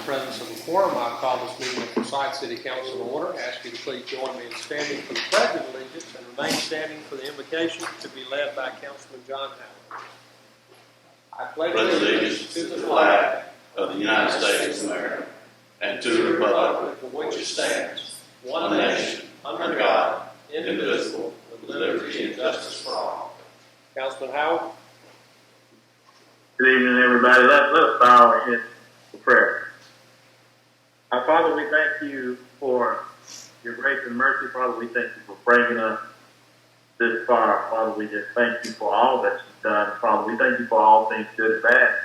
presence of a quorum, I call this meeting of Forsyth City Council to order. I ask you to please join me in standing for the Pledge of Allegiance and remain standing for the invocation to be led by Councilman John Howard. I pledge allegiance to the flag of the United States of America and to the republic for which it stands, one nation, under God, indivisible, with liberty and justice for all. Councilman Howard. Good evening, everybody. Let's bow our heads for prayer. Our Father, we thank you for your grace and mercy. Father, we thank you for bringing us this far. Father, we just thank you for all that you've done. Father, we thank you for all things good and bad.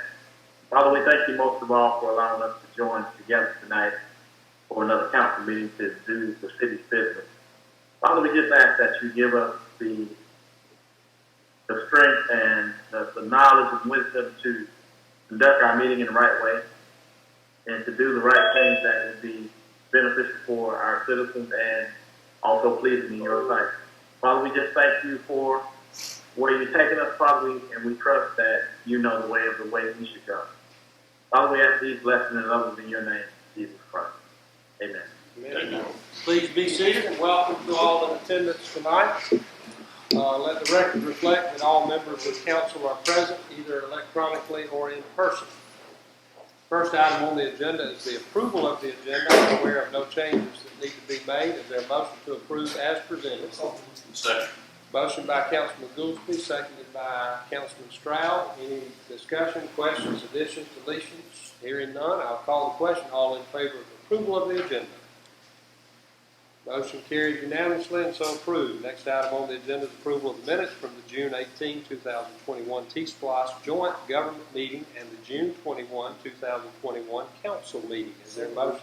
Father, we thank you most of all for allowing us to join together tonight for another council meeting to do the city's business. Father, we just ask that you give us the strength and the knowledge and wisdom to conduct our meeting in the right way and to do the right things that would be beneficial for our citizens and also pleasing in your sight. Father, we just thank you for where you're taking us, Father, and we trust that you know the way we should go. Father, we ask these blessings and others in your name, Jesus Christ. Amen. Amen. Please be seated and welcome to all in attendance tonight. Let the record reflect that all members of council are present, either electronically or in person. First item on the agenda is the approval of the agenda. I'm aware of no changes that need to be made. Is there a motion to approve as presented? Second. Motion by Councilman Goolsby, seconded by Councilman Stroud. Any discussion, questions, additions, deletions? Hearing none, I'll call the question. All in favor of approval of the agenda? Motion carried unanimously and so approved. Next item on the agenda is approval of the minutes from the June 18, 2021 T-Splosh Joint Government Meeting and the June 21, 2021 Council Meeting. Is there a motion?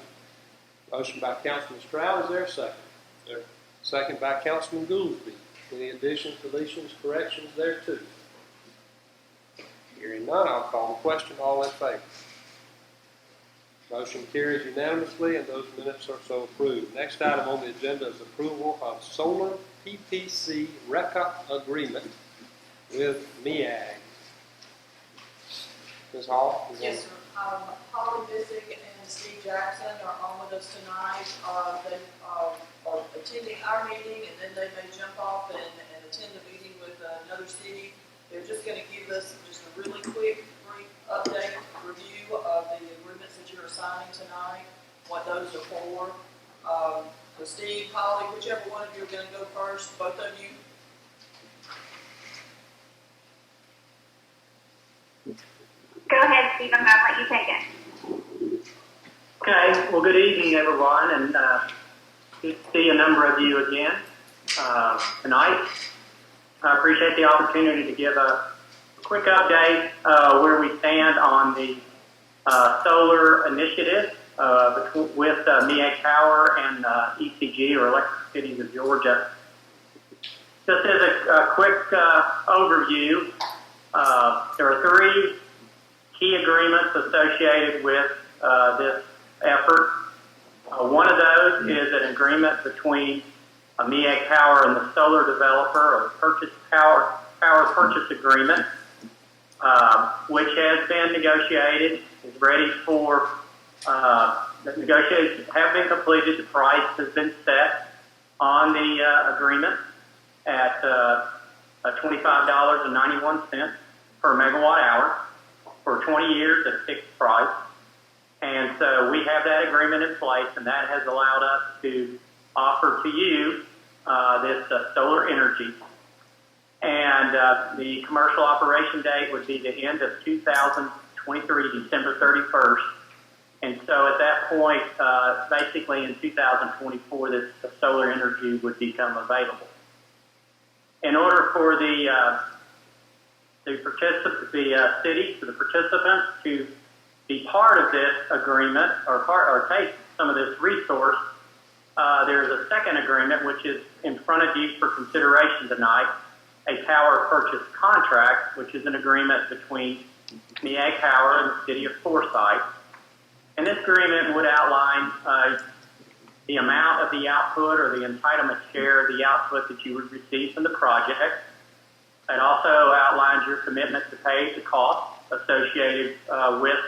Motion by Councilman Stroud. Is there a second? There. Second by Councilman Goolsby. Any additions, deletions, corrections there too? Hearing none, I'll call the question. All in favor? Motion carries unanimously, and those minutes are so approved. Next item on the agenda is approval of solar PPC RECA agreement with MEAG. Ms. Hall? Yes, sir. Holly Bissick and Steve Jackson are on with us tonight. They are attending our meeting, and then they may jump off and attend a meeting with another city. They're just going to give us just a really quick, brief update review of the agreements that you're signing tonight, what those are for. So Steve, Holly, whichever one of you are going to go first, both of you. Go ahead, Steve. I'm going to let you take it. Okay. Well, good evening, everyone, and good to see a number of you again tonight. I appreciate the opportunity to give a quick update where we stand on the solar initiative with MEAG Power and ECG, or Electric Cities of Georgia. Just as a quick overview, there are three key agreements associated with this effort. One of those is an agreement between MEAG Power and the solar developer, a power purchase agreement, which has been negotiated, is ready for, the negotiations have been completed, the price has been set on the agreement at $25.91 per megawatt hour for 20 years at a fixed price. And so we have that agreement in place, and that has allowed us to offer to you this solar energy. And the commercial operation date would be the end of 2023, December 31st. And so at that point, basically in 2024, the solar energy would become available. In order for the cities, for the participants to be part of this agreement or take some of this resource, there's a second agreement which is in front of you for consideration tonight, a power purchase contract, which is an agreement between MEAG Power and the city of Forsyth. And this agreement would outline the amount of the output or the entitlement share of the output that you would receive from the project. It also outlines your commitment to pay the costs associated with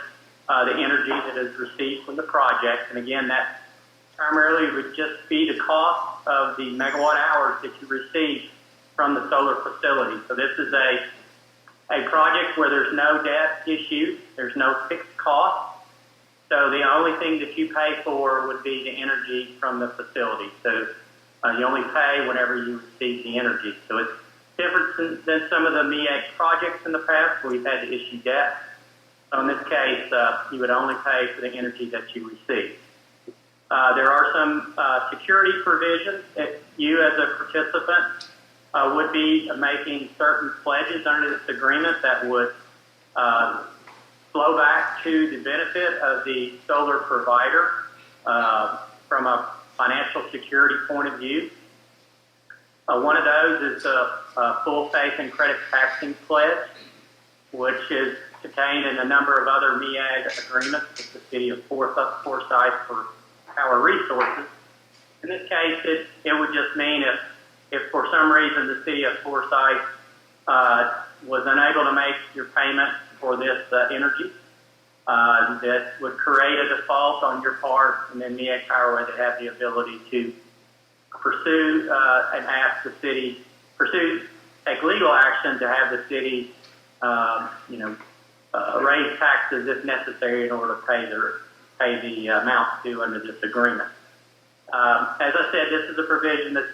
the energy that is received from the project. And again, that primarily would just be the cost of the megawatt hours that you receive from the solar facility. So this is a project where there's no debt issue, there's no fixed cost. So the only thing that you pay for would be the energy from the facility. So you only pay whenever you receive the energy. So it's different than some of the MEAG projects in the past where we've had to issue debt. So in this case, you would only pay for the energy that you receive. There are some security provisions that you as a participant would be making certain pledges under this agreement that would flow back to the benefit of the solar provider from a financial security point of view. One of those is a full faith and credit taxing pledge, which is contained in a number of other MEAG agreements with the city of Forsyth for power resources. In this case, it would just mean if for some reason the city of Forsyth was unable to make your payment for this energy, that would create a default on your part, and then MEAG Power would have the ability to pursue and ask the city, take legal action to have the city, raise taxes if necessary in order to pay the amounts due under this agreement. As I said, this is a provision that's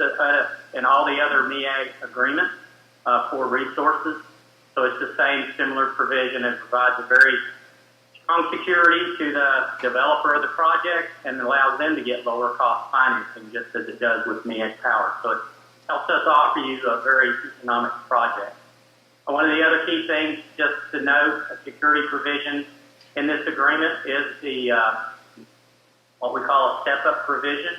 in all the other MEAG agreements for resources. So it's the same similar provision and provides a very strong security to the developer of the project and allows them to get lower cost financing just as it does with MEAG Power. So it helps us offer you a very economic project. One of the other key things just to note, a security provision in this agreement is the what we call a step-up provision.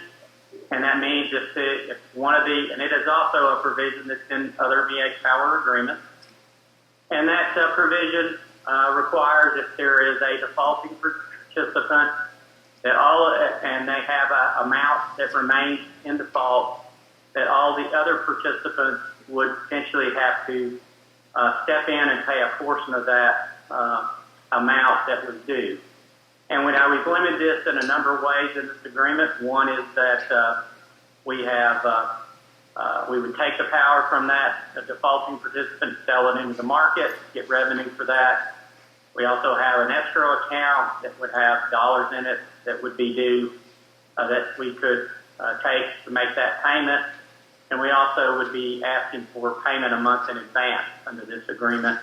And that means if one of the, and it is also a provision that's in other MEAG Power agreements, and that provision requires if there is a defaulting participant that and they have an amount that remains in default, that all the other participants would potentially have to step in and pay a portion of that amount that was due. And we've limited this in a number of ways in this agreement. One is that we would take the power from that defaulting participant, sell it into the market, get revenue for that. We also have an escrow account that would have dollars in it that would be due that we could take to make that payment. And we also would be asking for payment a month in advance under this agreement.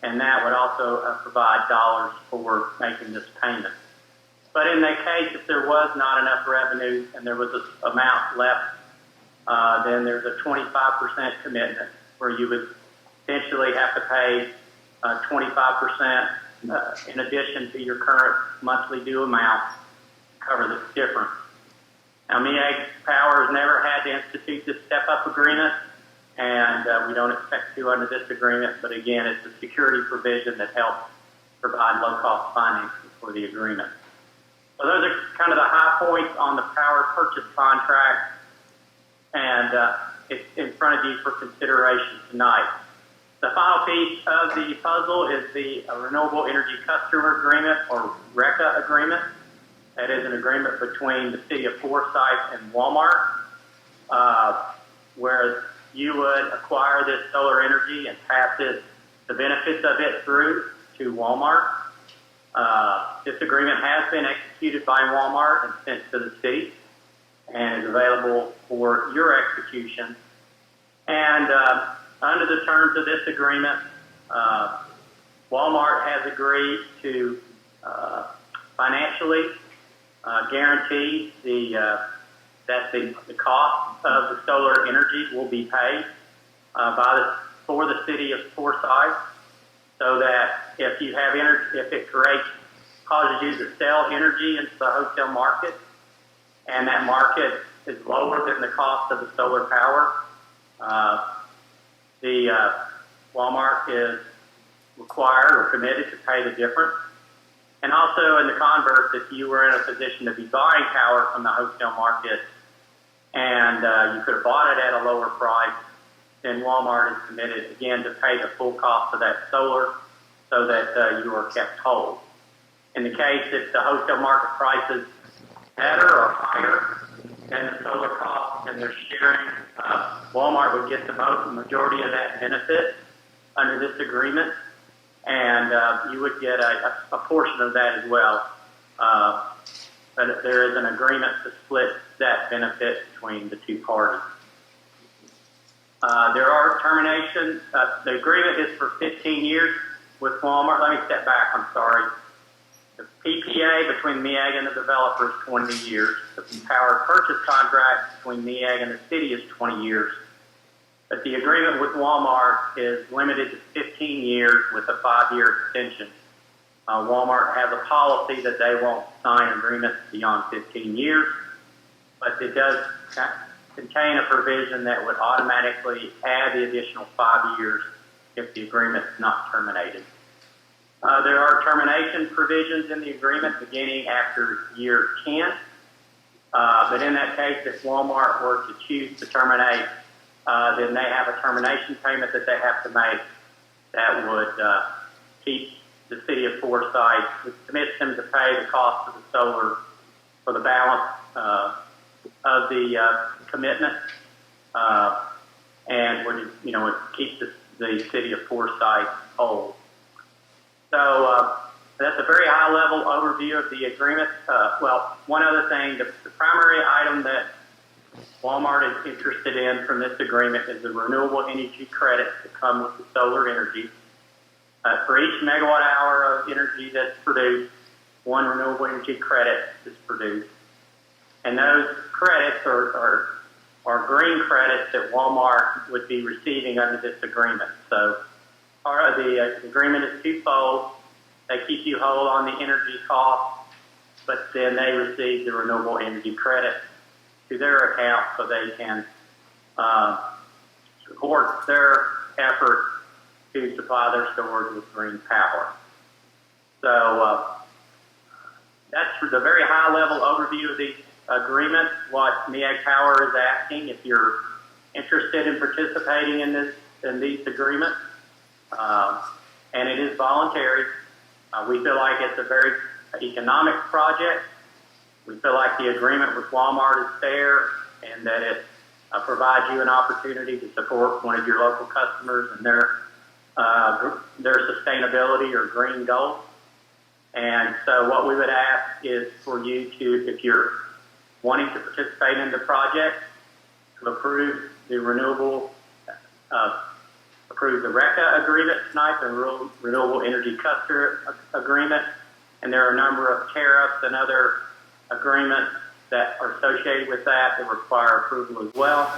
And that would also provide dollars for making this payment. But in that case, if there was not enough revenue and there was an amount left, then there's a 25% commitment where you would essentially have to pay 25% in addition to your current monthly due amount to cover the difference. Now, MEAG Power has never had to institute this step-up agreement, and we don't expect to under this agreement, but again, it's a security provision that helps provide low-cost financing for the agreement. So those are kind of the high points on the power purchase contract, and it's in front of you for consideration tonight. The final piece of the puzzle is the Renewable Energy Customer Agreement, or RECA agreement. That is an agreement between the city of Forsyth and Walmart, where you would acquire this solar energy and pass the benefits of it through to Walmart. This agreement has been executed by Walmart and sent to the city and is available for your execution. And under the terms of this agreement, Walmart has agreed to financially guarantee that the cost of the solar energy will be paid for the city of Forsyth, so that if you have if it causes you to sell energy into the hotel market, and that market is lower than the cost of the solar power, the Walmart is required or committed to pay the difference. And also in the converse, if you were in a position to be buying power from the wholesale market and you could have bought it at a lower price, then Walmart is committed, again, to pay the full cost of that solar so that you are kept whole. In the case if the wholesale market price is better or higher than the solar cost and they're sharing, Walmart would get the majority of that benefit under this agreement, and you would get a portion of that as well. But there is an agreement to split that benefit between the two parties. There are terminations. The agreement is for 15 years with Walmart. Let me step back. I'm sorry. The PPA between MEAG and the developer is 20 years. The power purchase contract between MEAG and the city is 20 years. But the agreement with Walmart is limited to 15 years with a 5-year extension. Walmart has a policy that they won't sign agreements beyond 15 years, but it does contain a provision that would automatically add the additional 5 years if the agreement is not terminated. There are termination provisions in the agreement beginning after year 10, but in that case, if Walmart were to choose to terminate, then they have a termination payment that they have to make that would keep the city of Forsyth, which commits them to pay the cost of the solar for the balance of the commitment, and would keep the city of Forsyth whole. So that's a very high-level overview of the agreement. Well, one other thing, the primary item that Walmart is interested in from this agreement is the renewable energy credits that come with the solar energy. For each megawatt hour of energy that's produced, one renewable energy credit is produced. And those credits are green credits that Walmart would be receiving under this agreement. So part of the agreement is twofold. They keep you whole on the energy cost, but then they receive the renewable energy credit to their account so they can support their effort to supply their stores with green power. So that's the very high-level overview of the agreement. What MEAG Power is asking, if you're interested in participating in these agreements, and it is voluntary. We feel like it's a very economic project. We feel like the agreement with Walmart is fair and that it provides you an opportunity to support one of your local customers and their sustainability or green goals. And so what we would ask is for you to, if you're wanting to participate in the project, to approve the approve the RECA agreement tonight, the Renewable Energy Customer Agreement, and there are a number of tariffs and other agreements that are associated with that require approval as well.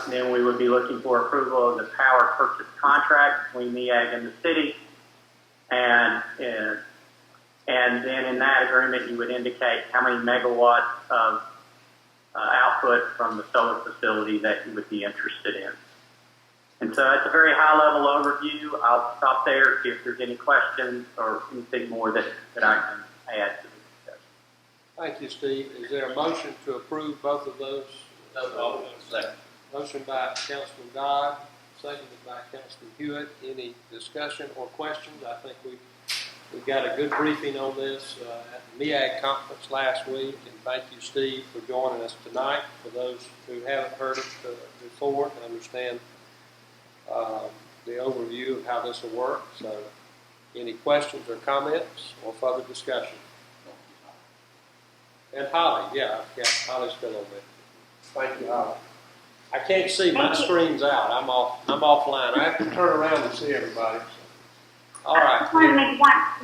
Then we would be looking for approval of the power purchase contract between MEAG and the city, and then in that agreement you would indicate how many megawatts of output from the solar facility that you would be interested in. And so it's a very high-level overview. I'll stop there, see if there's any questions or anything more that I can add to the discussion. Thank you, Steve. Is there a motion to approve both of those? No, second. Motion by Councilman Dodd, seconded by Councilman Hewitt. Any discussion or questions? I think we got a good briefing on this at the MEAG conference last week, and thank you, Steve, for joining us tonight. For those who haven't heard it before, I understand the overview of how this will work. So any questions or comments or further discussion? And Holly, yeah, Holly's still on there. Thank you, Holly. I can't see, my screen's out. I'm offline. I have to turn around to see everybody. All right. I just want to make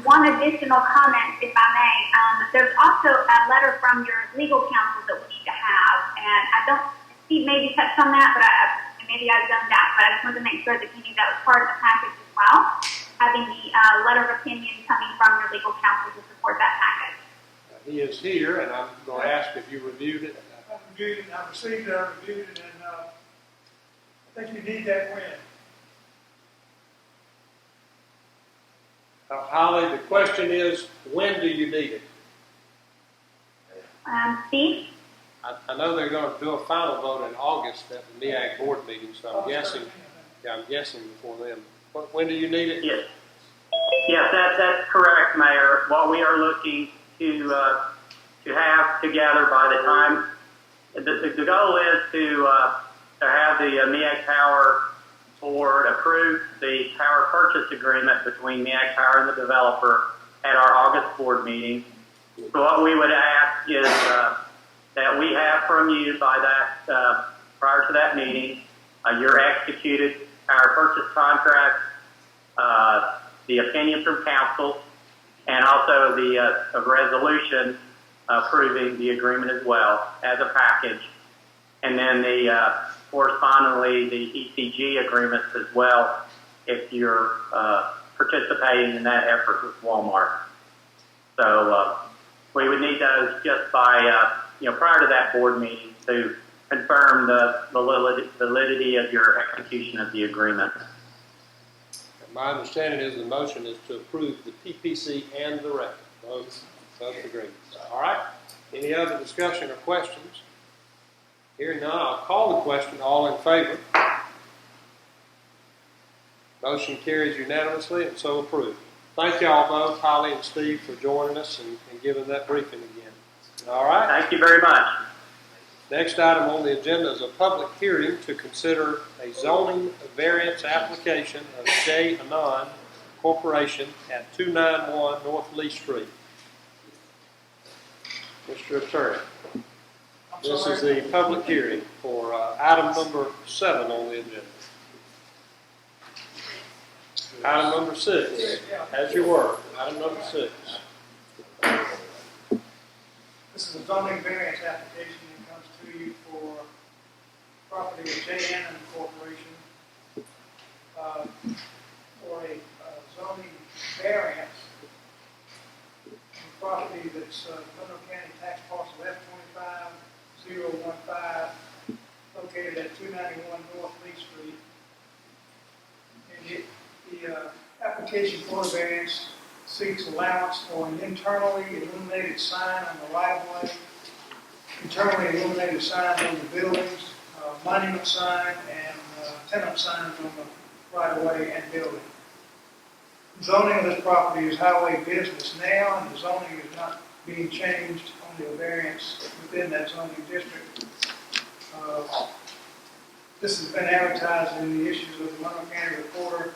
one additional comment, if I may. There's also a letter from your legal counsel that we need to have, and Steve maybe touched on that, but maybe I've done that, but I just wanted to make sure that you knew that was part of the package as well, having the letter of opinion coming from your legal counsel to support that package. He is here, and I'm going to ask if you reviewed it. I reviewed it, I received it, I reviewed it, and I think you need that win. Holly, the question is, when do you need it? Steve? I know they're going to do a final vote in August at the MEAG board meeting, so I'm guessing before then. When do you need it? Yes. Yes, that's correct, Mayor. What we are looking to have together by the time, the goal is to have the MEAG Power Board approve the power purchase agreement between MEAG Power and the developer at our August board meeting. So what we would ask is that we have from you by that prior to that meeting your executed power purchase contract, the opinion from council, and also the resolution approving the agreement as well as a package. And then the correspondingly the ECG agreements as well if you're participating in that effort with Walmart. So we would need those just by, prior to that board meeting to confirm the validity of your execution of the agreement. My understanding is the motion is to approve the PPC and the record, both agreements. All right? Any other discussion or questions? Hearing none, I'll call the question. All in favor? Motion carries unanimously and so approved. Thank you all both, Holly and Steve, for joining us and giving that briefing again. All right? Thank you very much. Next item on the agenda is a public hearing to consider a zoning variance application of J. Anon Corporation at 291 North Lee Street. Mr. Attorney, this is the public hearing for item number 7 on the agenda. Item number 6, as you were. Item number 6. This is a zoning variance application that comes to you for property of J.N. Corporation for a zoning variance on property that's Monroe County Tax Parcel F25015 located at 291 North Lee Street. And the application for the variance seeks allowance for an internally illuminated sign on the right-of-way, internally illuminated signs on the buildings, monument sign, and tenement signs on the right-of-way and building. Zoning of this property is highway business now, and the zoning is not being changed on the variance within that zoning district. This has been advertised in the issues of the Monroe County Reporter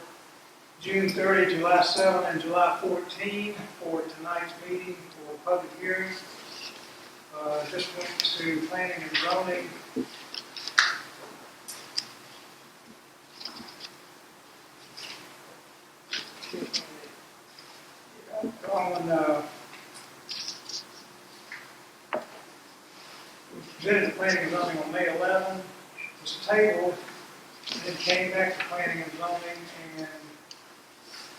June 30, July 7, and July 14 for tonight's meeting for a public hearing. Just went to planning and zoning. Presented to planning and zoning on May 11. Was tabled, and then came back to planning and zoning and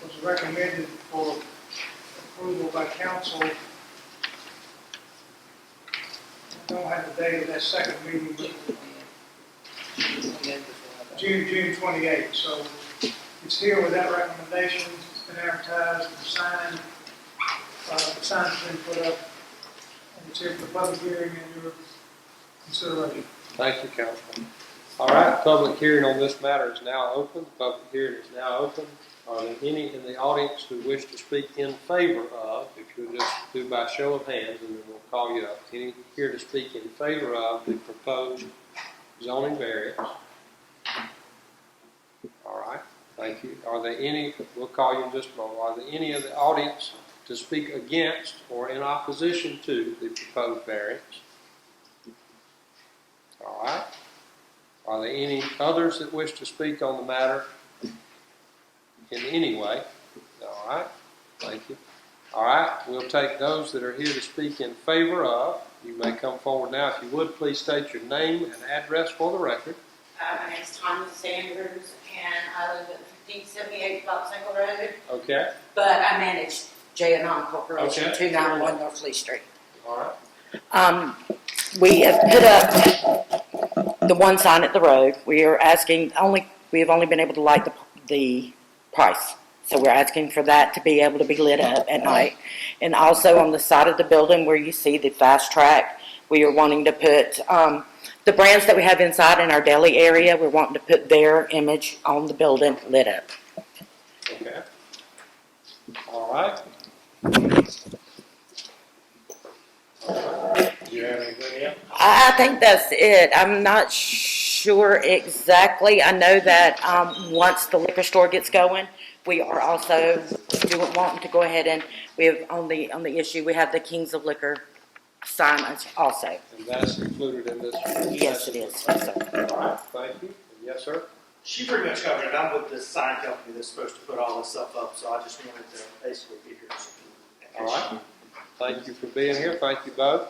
was recommended for approval by council. I don't have the date of that second meeting, but June 28th. So it's here with that recommendation. It's been advertised and signed. The sign's been put up, and it's here for the public hearing and your consideration. Thank you, Councilman. All right, public hearing on this matter is now open. The public hearing is now open. Are there any in the audience who wish to speak in favor of, if you'll just do by show of hands and then we'll call you up, any here to speak in favor of the proposed zoning variance? All right, thank you. Are there any, we'll call you in just a moment, are there any of the audience to speak against or in opposition to the proposed variance? All right. Are there any others that wish to speak on the matter in any way? All right. Thank you. All right. We'll take those that are here to speak in favor of. You may come forward now. If you would, please state your name and address for the record. My name is Thomas Sanders, and I live at 1578 Bobsnagle Road. Okay. But I manage J&On Corporation, Okay. 291 North Lee Street. All right. We have put up the one sign at the road. We are asking we have only been able to light the price. So we're asking for that to be able to be lit up at night. And also on the side of the building where you see the fast track, we are wanting to put the brands that we have inside in our deli area, we're wanting to put their image on the building lit up. Okay. All right. Do you have anything else? I think that's it. I'm not sure exactly. I know that once the liquor store gets going, we are also wanting to go ahead and we have on the issue we have the Kings of Liquor sign also. And that's included in this? Yes, it is. Also. All right, thank you. Yes, sir? She pretty much covered it. I'm with the sign company that's supposed to put all this stuff up, so I just wanted to basically be here. All right. Thank you for being here. Thank you both.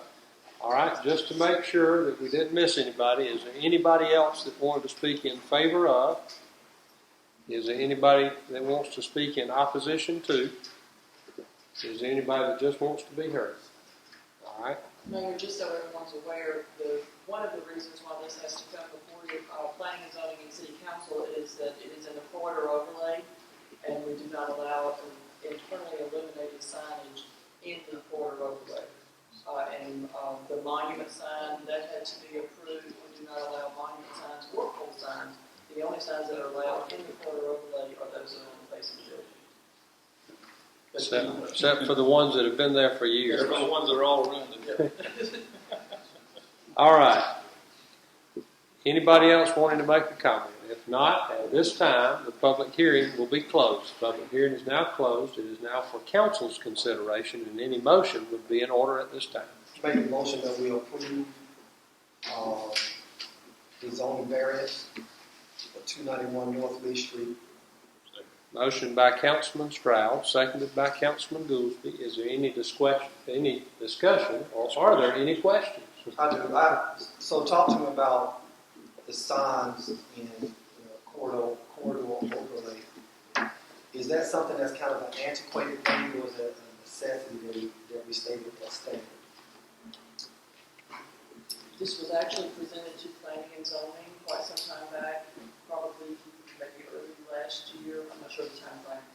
All right, just to make sure that we didn't miss anybody, is there anybody else that wanted to speak in favor of? Is there anybody that wants to speak in opposition to? Is there anybody that just wants to be heard? All right. Mayor, just so everyone's aware, one of the reasons why this has to come before you, planning and zoning and city council is that it is in the corridor overlay, and we do not allow internally illuminated signage in the corridor overlay. The monument sign, that had to be approved. We do not allow monument signs or pole signs. The only signs that are allowed in the corridor overlay are those that are on the face of the building. Except for the ones that have been there for years. Except for the ones that are all around it. All right. Anybody else wanting to make a comment? If not, at this time, the public hearing will be closed. The public hearing is now closed. It is now for council's consideration, and any motion would be in order at this time. Make a motion that we approve the zoning variance for 291 North Lee Street. Motion by Councilman Stroud, seconded by Councilman Goolsby. Is there any discussion, or are there any questions? I do. So talk to me about the signs in corridor overlay. Is that something that's kind of an antiquated thing, or is it a necessity that we stay with that standard? This was actually presented to planning and zoning quite some time back, probably maybe early last year. I'm not sure the time frame.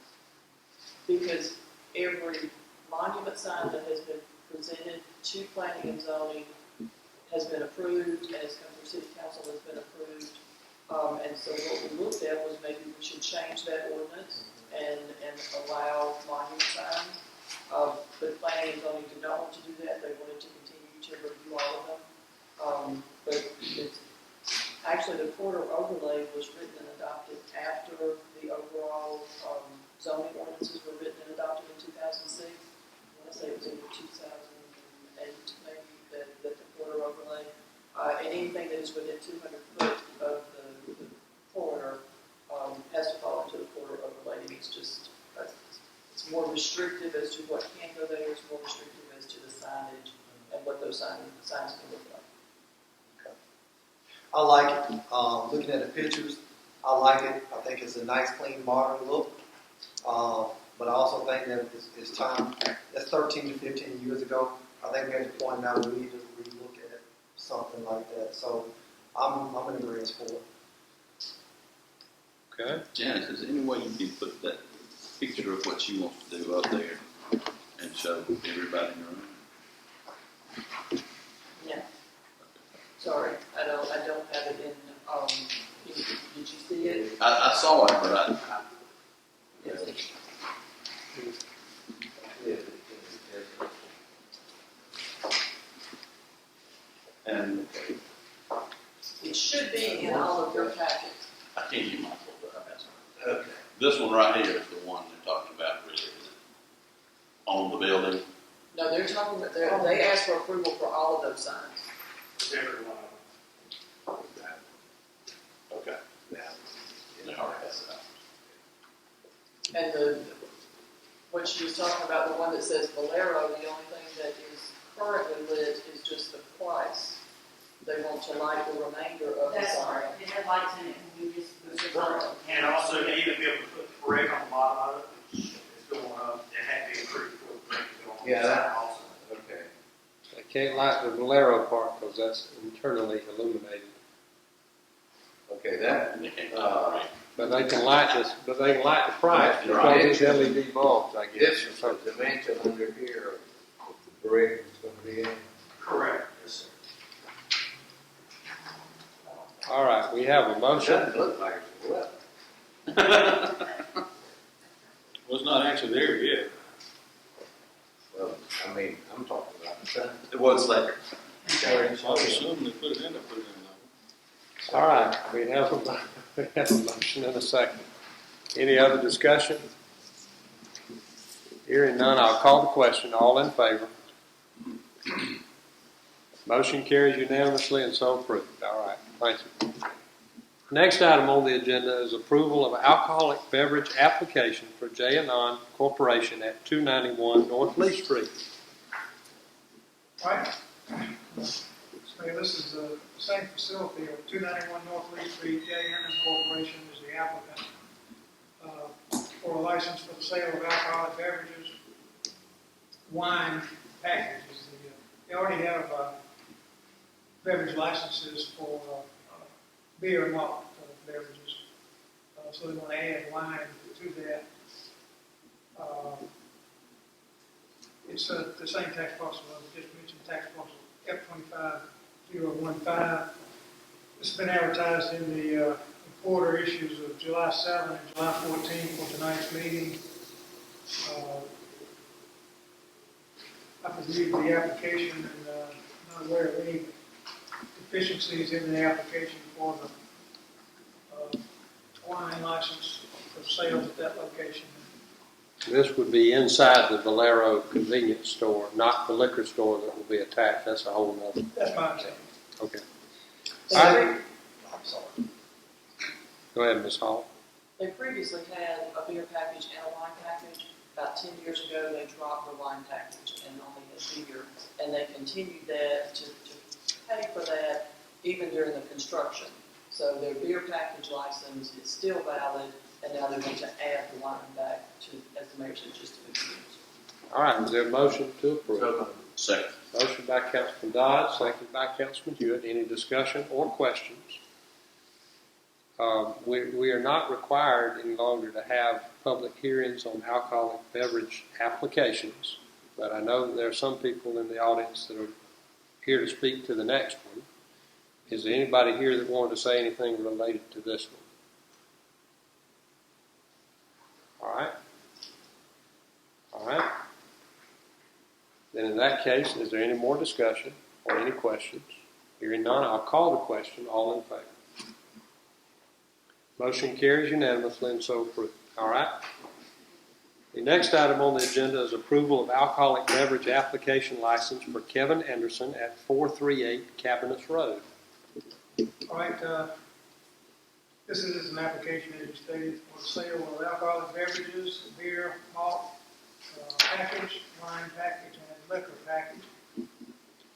Because every monument sign that has been presented to planning and zoning has been approved, and has come through city council, has been approved. And so what we looked at was maybe we should change that ordinance and allow monument signs. But planning and zoning did not want to do that. They wanted to continue to review all of them. But it's actually the corridor overlay was written and adopted after the overall zoning ordinances were written and adopted in 2006. I want to say it was in 2008 maybe that the corridor overlay. And anything that is within 200 foot of the corridor has to fall into the corridor overlay. It's just it's more restrictive as to what can go there. It's more restrictive as to the signage and what those signs can look like. I like it. Looking at the pictures, I like it. I think it's a nice, clean, modern look. But I also think that it's time. That's 13 to 15 years ago. I think we're at the point now where we need to relook at something like that. So I'm in agreement for it. Okay. Janice, is there any way you can put that picture of what she wants to do up there and show everybody in the room? Yeah. Sorry, I don't have it in. Did you see it? I saw it, but and It should be in all of your packets. I can't use my phone. Okay. This one right here is the one they're talking about, really, isn't it? On the building. No, they're talking. They asked for approval for all of those signs. Every one of them. Okay. They already has it out. And what she was talking about, the one that says Valero, the only thing that is currently lit is just the price. They want to light the remainder of the That's sign. right. It had lights in it, and we just moved it on. And also, to even be able to put the brick on the bottom of it, which is going up, it had to be approved for the brick to go on the side also. Okay. They can't light the Valero part because that's internally illuminated. Okay, that. And they can't But they can light this. But they can light the price because Right. it's LED bulbs, I guess. This is the dimension under here of the brick is going to be in. Correct. Yes, sir. All right, we have a motion. Doesn't look like it's well. Well, it's not actually there yet. was later. All right, we have a motion and a second. Any other discussion? Hearing none, I'll call the question. All in favor? Motion carries unanimously and so approved. All right, thank you. Next item on the agenda is approval of alcoholic beverage application for J and Anon Corporation at 291 North Lee Street. All right. So this is the same facility of 291 North Lee Street. J&M Corporation is the applicant for a license for the sale of alcoholic beverages, wine packages. They already have beverage licenses for beer and malt beverages, so they want to add wine to that. It's the same tax parcel I just mentioned, tax parcel F25015. This has been advertised in the Reporter issues of July 7 and July 14 for tonight's meeting. I've reviewed the application and not aware of any deficiencies in the application for the wine license for sales at that location. This would be inside the Valero convenience store, not the liquor store that will be attached. That's a whole nother. That's my understanding. Okay. They All right. I'm sorry. Go ahead, Ms. Hall. They previously had a beer package and a wine package. About 10 years ago, they dropped the wine package and only had beer. And they continued that to pay for that even during the construction. So their beer package license is still valid, and now they want to add the wine back to, as the mayor said, just to be used. All right, is there a motion to approve? Second. Motion by Councilman Dodd, second by Councilman Hewitt. Any discussion or questions? We are not required any longer to have public hearings on alcoholic beverage applications, but I know that there are some people in the audience that are here to speak to the next one. Is there anybody here that wanted to say anything related to this one? All right. All right. Then in that case, is there any more discussion or any questions? Hearing none, I'll call the question. All in favor? Motion carries unanimously and so approved. All right. The next item on the agenda is approval of alcoholic beverage application license for Kevin Anderson at 438 Cabinets Road. All right. This is an application, as you stated, for the sale of alcoholic beverages, beer, malt, package, wine package, and liquor package.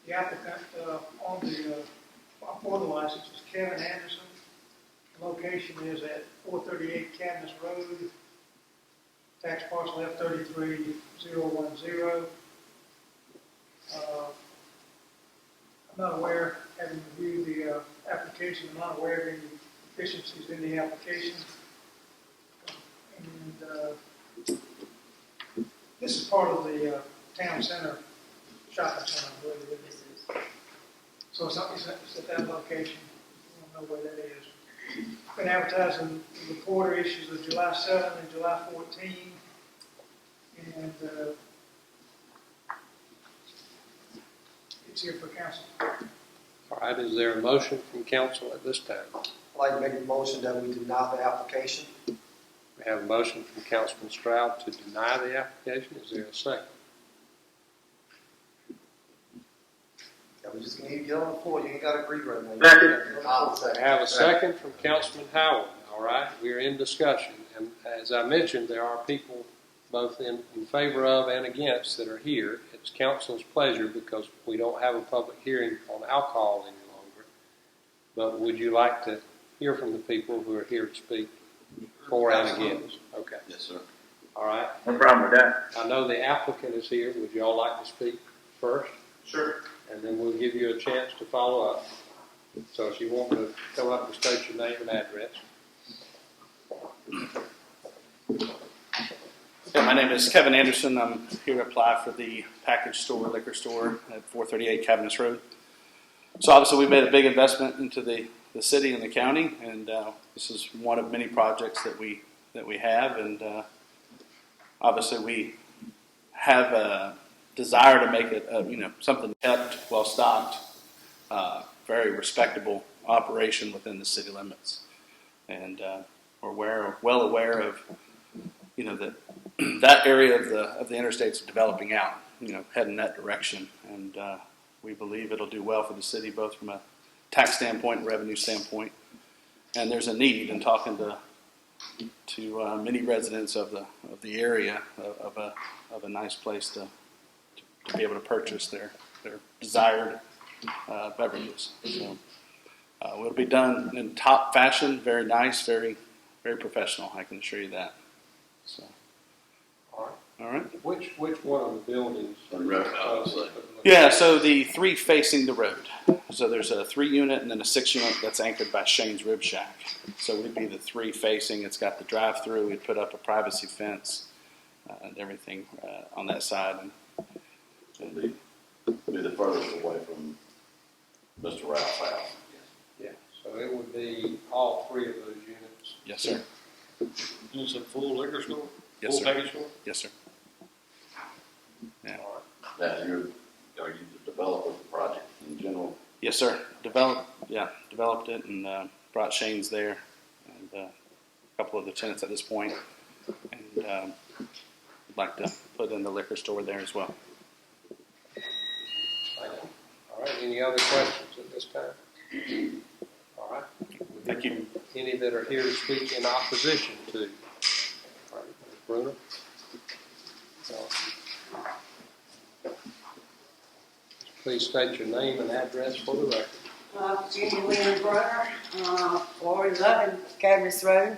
The applicant for the license is Kevin Anderson. The location is at 438 Cabinets Road, tax parcel F33010. I'm not aware, having reviewed the application, I'm not aware of any deficiencies in the application. And this is part of the town center shopping center, I believe it is. So it's at that location. I don't know where that is. Been advertised in the Reporter issues of July 7 and July 14. And it's here for council. All right, is there a motion from council at this time? I'd like to make a motion that we deny the application. We have a motion from Councilman Stroud to deny the application. Is there a second? Yeah, we just need to get on the floor. You ain't got to agree right now. I have a second from Councilman Howard. All right, we are in discussion. And as I mentioned, there are people both in favor of and against that are here. It's council's pleasure because we don't have a public hearing on alcohol any longer. But would you like to hear from the people who are here to speak for and against? Okay. Yes, sir. All right. No problem with that. I know the applicant is here. Would you all like to speak first? Sure. And then we'll give you a chance to follow up. So if you want to come up and state your name and address. Yeah, my name is Kevin Anderson. I'm here to apply for the package store, liquor store at 438 Cabinets Road. So obviously we made a big investment into the city and the county, and this is one of many projects that we have. And obviously we have desire to make it, something kept, well stocked, very respectable operation within the city limits. And we're well aware of, that that area of the interstate's developing out, heading that direction. And we believe it'll do well for the city, both from a tax standpoint and revenue standpoint. And there's a need in talking to many residents of the area of a nice place to be able to purchase their desired beverages. So it'll be done in top fashion, very nice, very very professional. I can assure you that. So, All all right. Which one of the buildings? Yeah, so the three facing the road. So there's a 3-unit and then a 6-unit that's anchored by Shane's Rib Shack. So we'd be the three facing. It's got the drive-through. We'd put up a privacy fence and everything on that side. And be the furthest away from Mr. Ralph's house. Yeah, so it would be all three of those units. Yes, sir. Is it a full liquor store? Yes, full sir. package store? Yes, sir. Yeah. All right. Now, are you the developer of the project in general? Yes, sir. Developed it and brought Shane's there and a couple of the tenants at this point. And I'd like to put in the liquor store there as well. Thank you. All right, any other questions at this time? All right. Thank you. Any that are here to speak in opposition to? All right, Bruno? Please state your name and address for the record. Jenny Lynn Brunner, 411 Cabinet Road.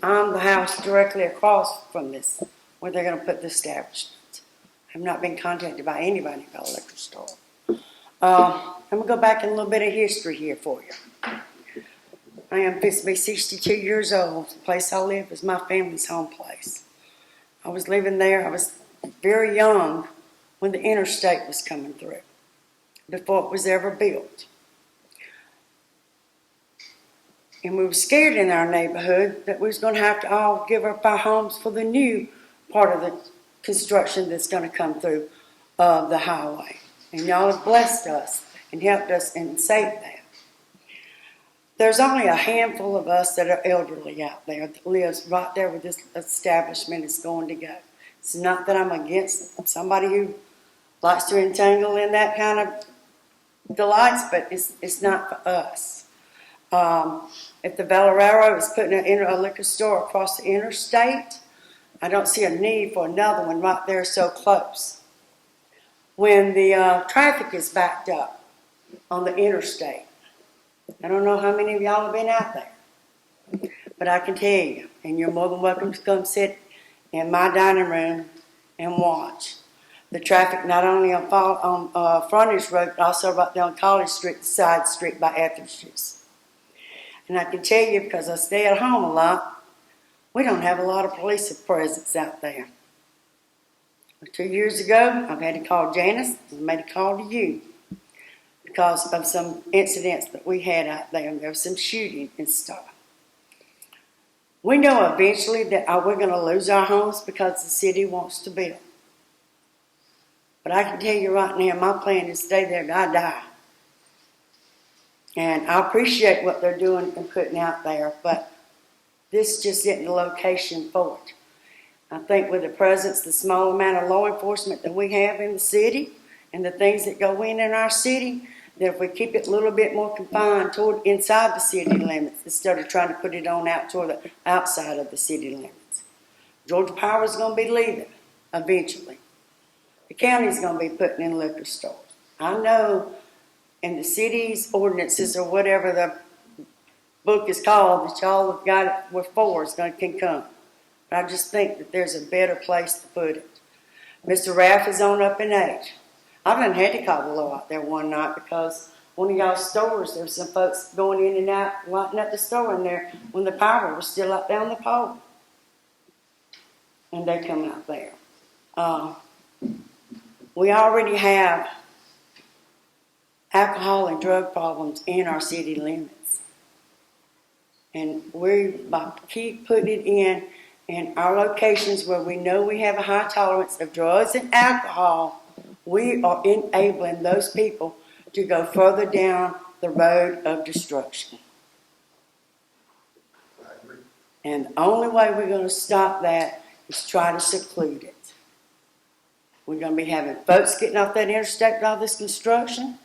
I'm the house directly across from this, where they're going to put the establishment. I've not been contacted by anybody about a liquor store. I'm going to go back in a little bit of history here for you. I am fixed to be 62 years old. The place I live is my family's home place. I was living there. I was very young when the interstate was coming through, before it was ever built. And we were scared in our neighborhood that we was going to have to all give up our homes for the new part of the construction that's going to come through the highway. And y'all have blessed us and helped us and saved that. There's only a handful of us that are elderly out there that lives right there where this establishment is going to go. It's not that I'm against somebody who likes to entangle in that kind of delights, but it's not for us. If the Valero is putting a liquor store across the interstate, I don't see a need for another one right there so close. When the traffic is backed up on the interstate, I don't know how many of y'all have been out there, but I can tell you, and you're more than welcome to come sit in my dining room and watch. The traffic not only on Frontage Road, but also right there on College Street, side street by Etheridge's. And I can tell you, because I stay at home a lot, we don't have a lot of police presence out there. 2 years ago, I've had to call Janice and made a call to you because of some incidents that we had out there. There was some shooting and stuff. We know eventually that we're going to lose our homes because the city wants to build. But I can tell you right now, my plan is to stay there till I die. And I appreciate what they're doing and putting out there, but this just isn't the location for it. I think with the presence, the small amount of law enforcement that we have in the city and the things that go in our city, that if we keep it a little bit more confined toward inside the city limits instead of trying to put it on out toward the outside of the city limits. Georgia Power is going to be leaving eventually. The county's going to be putting in liquor stores. I know in the city's ordinances or whatever the book is called that y'all have got it where four is going to can come. But I just think that there's a better place to put it. Mr. Raff is on up in age. I done had to call the law out there one night because one of y'all's stores, there was some folks going in and out, lighting up the store in there when the power was still out there on the pole. And they come out there. We already have alcohol and drug problems in our city limits. And we keep putting it in in our locations where we know we have a high tolerance of drugs and alcohol, we are enabling those people to go further down the road of destruction. I agree. And the only way we're going to stop that is try to seclude it. We're going to be having folks getting off that interstate with all this construction.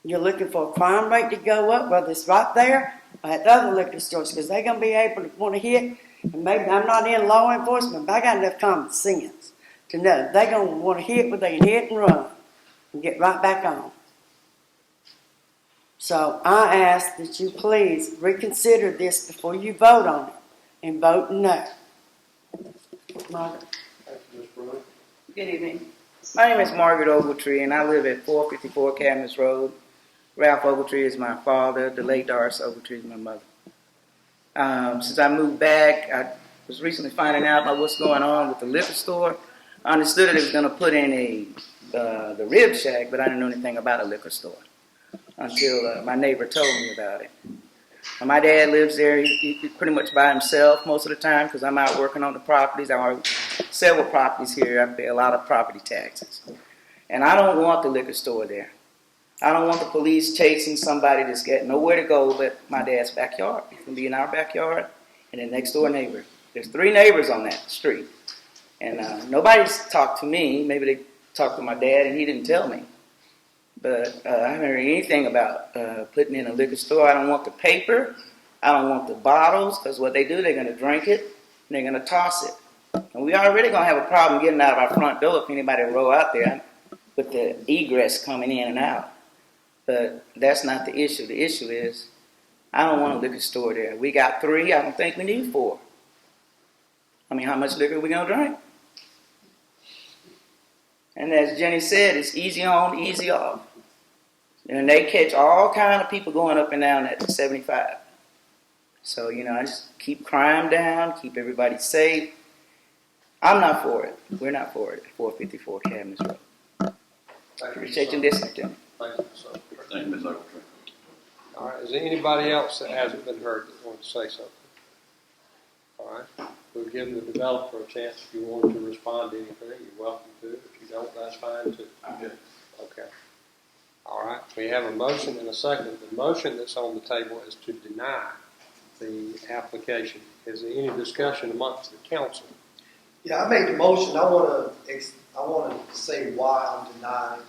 You're looking for a crime rate to go up, whether it's right there or at the other liquor stores, because they're going to be able to want to hit. And maybe I'm not in law enforcement, but I got enough common sense to know they're going to want to hit where they can hit and run and get right back on. So I ask that you please reconsider this before you vote on it and vote no. Margaret. Thank you, Ms. Brewer. Good evening. My name is Margaret Ogletree, and I live at 454 Cadmus Road. Ralph Ogletree is my father. The late Doris Ogletree is my mother. Since I moved back, I was recently finding out about what's going on with the liquor store. I understood that it was going to put in the rib shack, but I didn't know anything about a liquor store until my neighbor told me about it. And my dad lives there. He's pretty much by himself most of the time because I'm out working on the properties. I own several properties here. I pay a lot of property taxes. And I don't want the liquor store there. I don't want the police chasing somebody that's got nowhere to go but my dad's backyard. It's going to be in our backyard and the next door neighbor. There's 3 neighbors on that street. And nobody's talked to me. Maybe they talked to my dad and he didn't tell me. But I haven't heard anything about putting in a liquor store. I don't want the paper. I don't want the bottles, because what they do, they're going to drink it and they're going to toss it. And we already going to have a problem getting out of our front door if anybody roll out there with the egress coming in and out. But that's not the issue. The issue is I don't want a liquor store there. We got 3. I don't think we need 4. I mean, how much liquor are we going to drink? And as Jenny said, it's easy on, easy off. And they catch all kind of people going up and down at 75. So, I just keep crime down, keep everybody safe. I'm not for it. We're not for it at 454 Cadmus Road. Appreciate you listening to me. Thank you, sir. Thank you, Ms. Ogletree. All right, is there anybody else that hasn't been heard that wants to say something? All right, we'll give the developer a chance. If you want to respond to anything, you're welcome to. If you don't, that's fine too. I'm good. Okay. All right, we have a motion and a second. The motion that's on the table is to deny the application. Is there any discussion amongst the council? Yeah, I made the motion. I want to say why I'm denying it.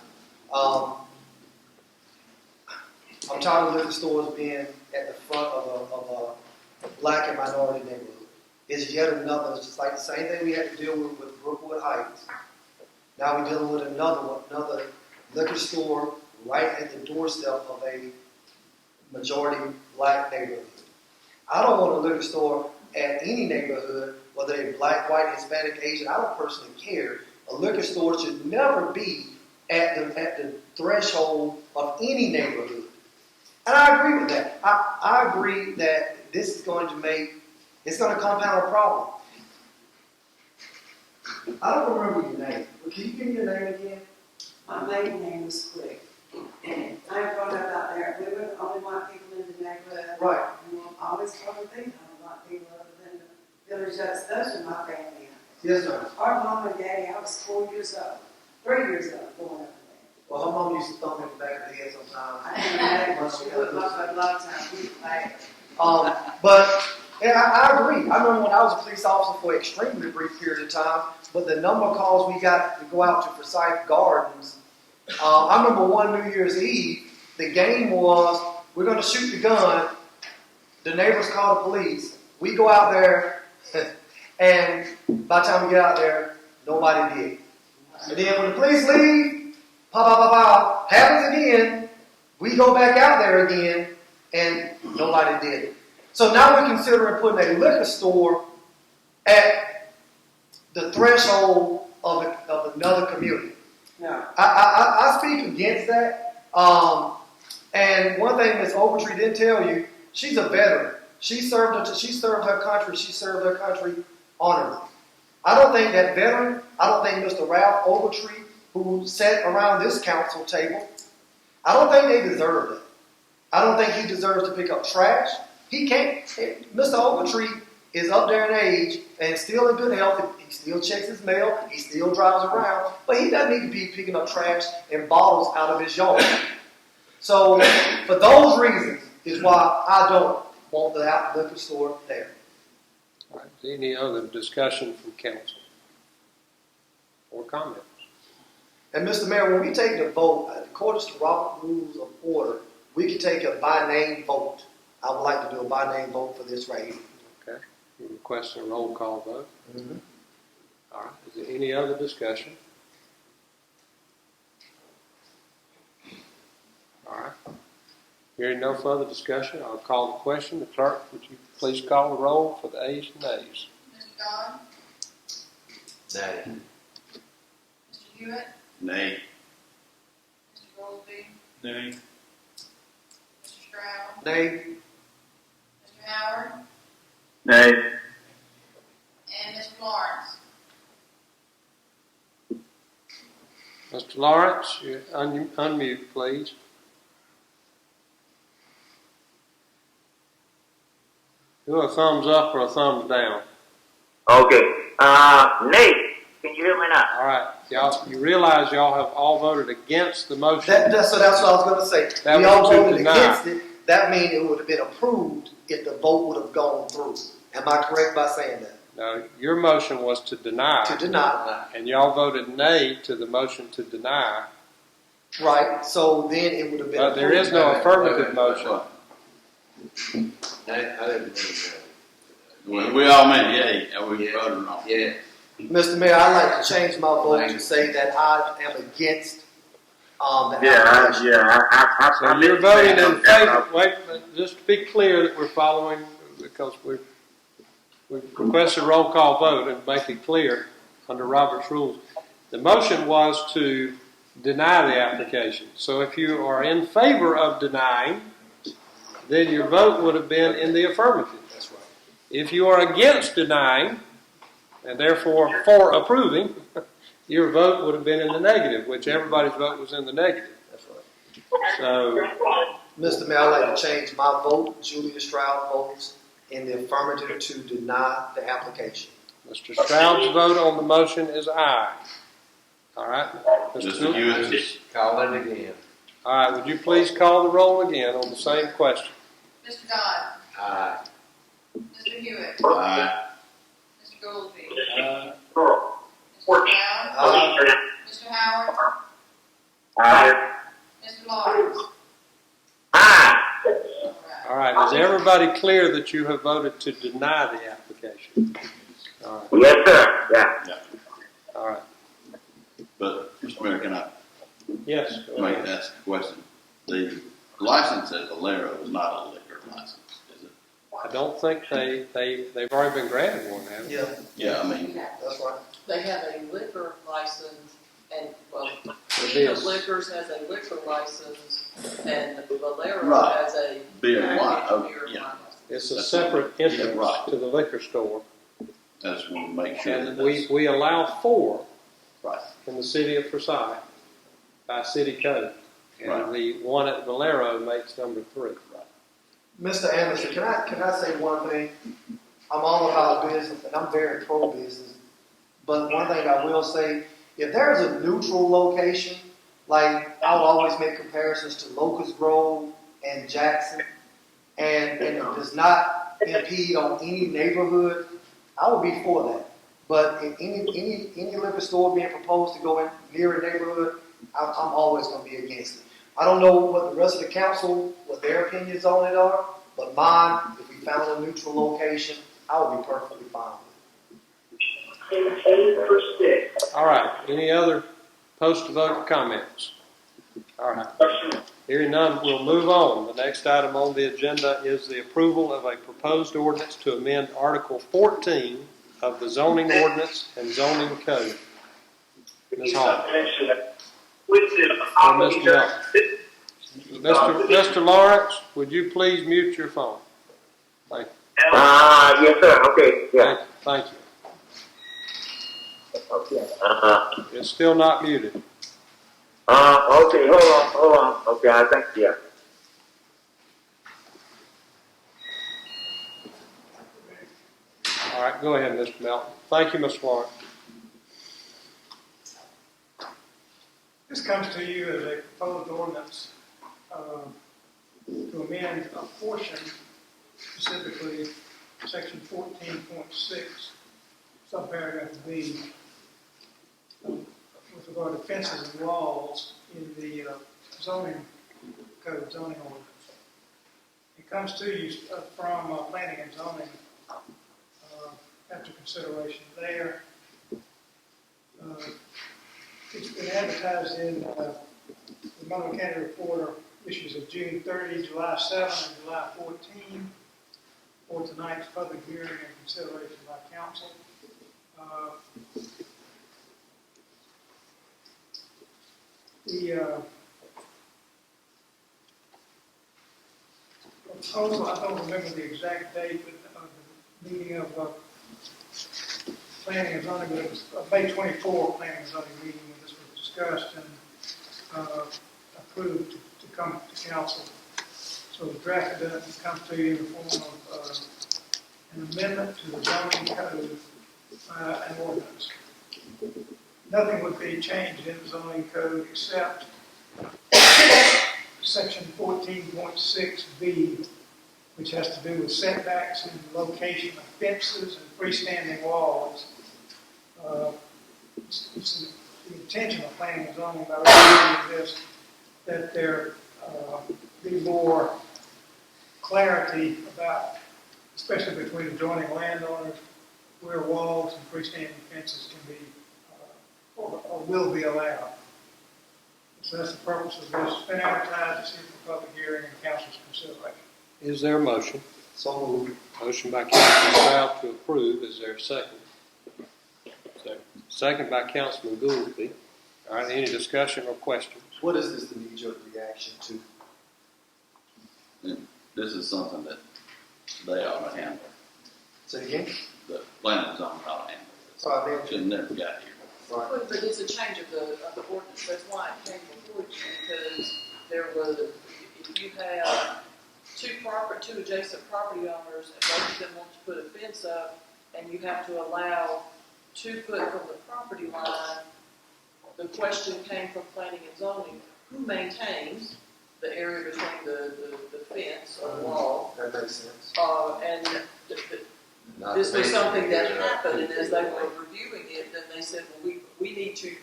I'm tired of liquor stores being at the front of a black and minority neighborhood. It's yet another. It's just like the same thing we had to deal with Brookwood Heights. Now we're dealing with another liquor store right at the doorstep of a majority black neighborhood. I don't want a liquor store at any neighborhood, whether they're black, white, Hispanic, Asian. I don't personally care. A liquor store should never be at the threshold of any neighborhood. And I agree with that. I agree that this is going to it's going to compound a problem. I don't remember your name. But can you give me your name again? My maiden name was Quick. And I brought up out there, we were the only white people in the neighborhood. Right. And we'll always probably be the only white people other than the village judge. Those are my family. Yes, sir. Our mom and daddy, I was 4 years old, 3 years old, growing up there. Well, her mom used to thump me in the back of the head sometimes. I didn't know, she looked like a lot of times, we played. But I agree. I remember when I was a police officer for an extremely brief period of time, but the number of calls we got to go out to Forsyth Gardens, I remember one New Year's Eve, the game was, we're going to shoot the gun, the neighbors call the police, we go out there, and by the time we get out there, nobody did. And then when the police leave, happens again, we go back out there again, and nobody did it. So now we're considering putting a liquor store at the threshold of another community. No. I speak against that. And one thing Ms. Ogletree didn't tell you, she's a veteran. She served her country honorably. I don't think that veteran, I don't think Mr. Ralph Ogletree, who sat around this council table, I don't think they deserve it. I don't think he deserves to pick up trash. He can't. Mr. Ogletree is up there in age and still in good health. He still checks his mail. He still drives around, but he doesn't need to be picking up trash and bottles out of his yard. So, for those reasons, is why I don't want the liquor store there. All right. Is there any other discussion from council or comments? And Mr. Mayor, when we take the vote, according to Robert Rules of Order, we can take a by-name vote. I would like to do a by-name vote for this right here. Okay. You're requesting a roll call vote. Mm-hmm. All right. Is there any other discussion? All right. Hearing no further discussion, I'll call the question. The clerk, would you please call the roll for the ayes and nays? Mr. Dodd? Nay. Mr. Hewitt? Nay. Mr. Goldby? Nay. Mr. Stroud? Nay. Mr. Howard? Nay. And Mr. Lawrence? Mr. Lawrence, you unmute, please. Do a thumbs up or a thumbs down. Okay. Nay. Can you hear me now? All right. Y'all, you realize y'all have all voted against the motion. So that's what I was going to say. That We was all to voted deny. against it. That means it would have been approved if the vote would have gone through. Am I correct by saying that? No, your motion was to deny. To deny. And y'all voted nay to the motion to deny. Right. So then it would have been But there is no affirmative motion. I didn't believe that. We all meant yay, and we voted no. Yeah. Mr. Mayor, I'd like to change my vote to say that I am against the So you're voting in favor. Wait, just to be clear that we're following, because we requested a roll call vote and make it clear under Robert's rules. The motion was to deny the application. So if you are in favor of denying, then your vote would have been in the affirmative. That's right. If you are against denying, and therefore for approving, your vote would have been in the negative, which everybody's vote was in the negative. That's right. So, Mr. Mayor, I'd like to change my vote. Julia Stroud votes in the affirmative to deny the application. Mr. Stroud's vote on the motion is aye. All right. Mr. Hewitt, just call it again. All right. Would you please call the roll again on the same question? Mr. Dodd? Aye. Mr. Hewitt? Aye. Mr. Goldby? Aye. Mr. Stroud? Mr. Howard? Mr. Lawrence? All right. Is everybody clear that you have voted to deny the application? All right. Yes, sir. Yeah. All right. But, Mr. Mayor, can I Yes. Go make ahead. ask a question? The license at Valero is not a liquor license, is it? I don't think they've already been granted one, have they? Yeah, Yeah, I mean, that's right. They have a liquor license, and, well, It King of is. Liquors has a liquor license, and Valero Right. has a beer and wine, packaged oh, beer and yeah. wine license. It's a That's separate right. entrance Yeah, right. to the liquor store. I just want to make sure And that we allow 4 right. in the city of Forsyth by city code. And Right. the one at Valero makes number 3. Mr. Anderson, can I say one thing? I'm all about business, and I'm very pro-business. But one thing I will say, if there's a neutral location, like I'll always make comparisons to Locust Grove and Jackson, and it does not impede on any neighborhood, I would be for that. But if any liquor store being proposed to go in near a neighborhood, I'm always going to be against it. I don't know what the rest of the council, what their opinions on it are, but mine, if we found a neutral location, I would be perfectly fine with it. All right. Any other post-vote comments? All right. Hearing none, we'll move on. The next item on the agenda is the approval of a proposed ordinance to amend Article 14 of the zoning ordinance and zoning code. Ms. Hall. Mr. Lawrence, would you please mute your phone? Thank you. Yes, sir. Okay. Yeah. Thank you. Okay. It's still not muted. Okay. Hold on. Okay. I think, yeah. right, go ahead, Mr. Melton. Thank you, Mr. Lawrence. This comes to you as a proposed ordinance to amend a portion, specifically section 14.6, subparagraph B, with regard to fences and walls in the zoning code, zoning ordinance. It comes to you from planning and zoning after consideration there. It's been advertised in the Monroe County Reporter issues of June 30, July 7, and July 14 for tonight's public hearing and consideration by council. The proposal, I don't remember the exact date of the meeting of planning and zoning, but it was May 24 planning and zoning meeting when this was discussed and approved to come to council. So the draft doesn't come to you in the form of an amendment to the zoning code, an ordinance. Nothing would be changed in the zoning code except section 14.6B, which has to do with setbacks and location of fences and freestanding walls. It's the intention of planning and zoning by recommending this, that there be more clarity about, especially between adjoining landowners, where walls and freestanding fences can be or will be allowed. So that's the purpose of this. It's been advertised, it's here for public hearing and council's consideration. Is there a motion? So moved. Motion by Councilman Stroud to approve. Is there a second? Second by Councilman Goolsby. All right, any discussion or questions? What is this the knee-jerk reaction to? This is something that they ought to handle. Say again? The planning zone ought to handle this. So I mean, Should never got here. right. But it's a change of the ordinance, that's why it came before you, because there was, if you have two adjacent property owners, and both of them want to put a fence up, and you have to allow 2 foot from the property line, the question came from planning and zoning, who maintains the area between the fence or wall? That makes sense. And this was something that happened, and as they were reviewing it, then they said, well, we need to,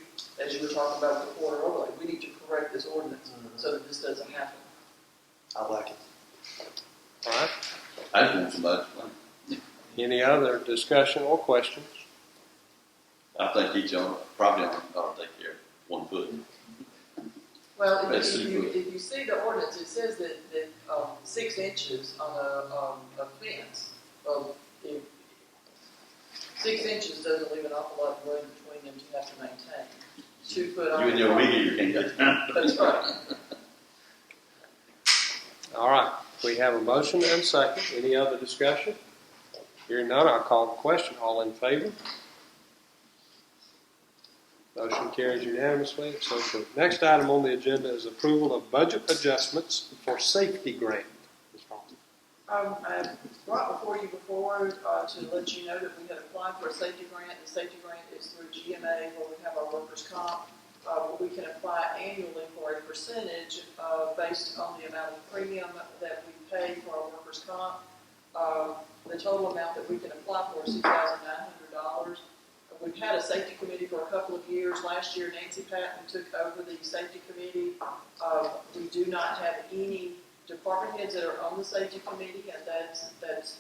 as you were talking about with the corner overlay, we need to correct this ordinance so that this doesn't happen. I like it. All right. I just want somebody to explain. Any other discussion or questions? I think each property owner ought to take care of 1 foot. Well, That's if you see the ordinance, it says that 6 inches on a fence. Well, 6 inches doesn't leave an awful lot of room between them to have to maintain. 2 foot on You and your weed eater can't get down. That's right. All right. We have a motion and second. Any other discussion? Hearing none, I'll call the question. All in favor? Motion carries unanimously. It's so approved. Next item on the agenda is approval of budget adjustments for safety grant. Ms. Foster. I brought before you before to let you know that we had applied for a safety grant. The safety grant is through GMA, where we have our workers' comp. We can apply annually for a percentage based on the amount of premium that we pay for our workers' comp. The total amount that we can apply for is $6,900. We've had a safety committee for a couple of years. Last year, Nancy Patton took over the safety committee. We do not have any department heads that are on the safety committee, and that's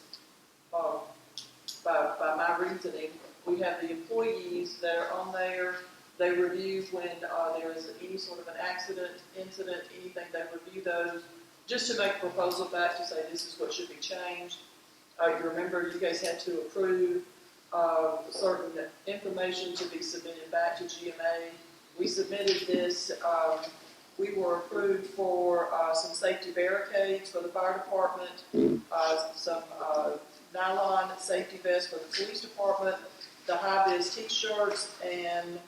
by my reasoning. We have the employees that are on there. They review when there is any sort of an accident, incident, anything. They review those just to make a proposal back to say this is what should be changed. You remember you guys had to approve certain information to be submitted back to GMA. We submitted this. We were approved for some safety barricades for the fire department, some nylon safety vests for the police department, the high-vis t-shirts, and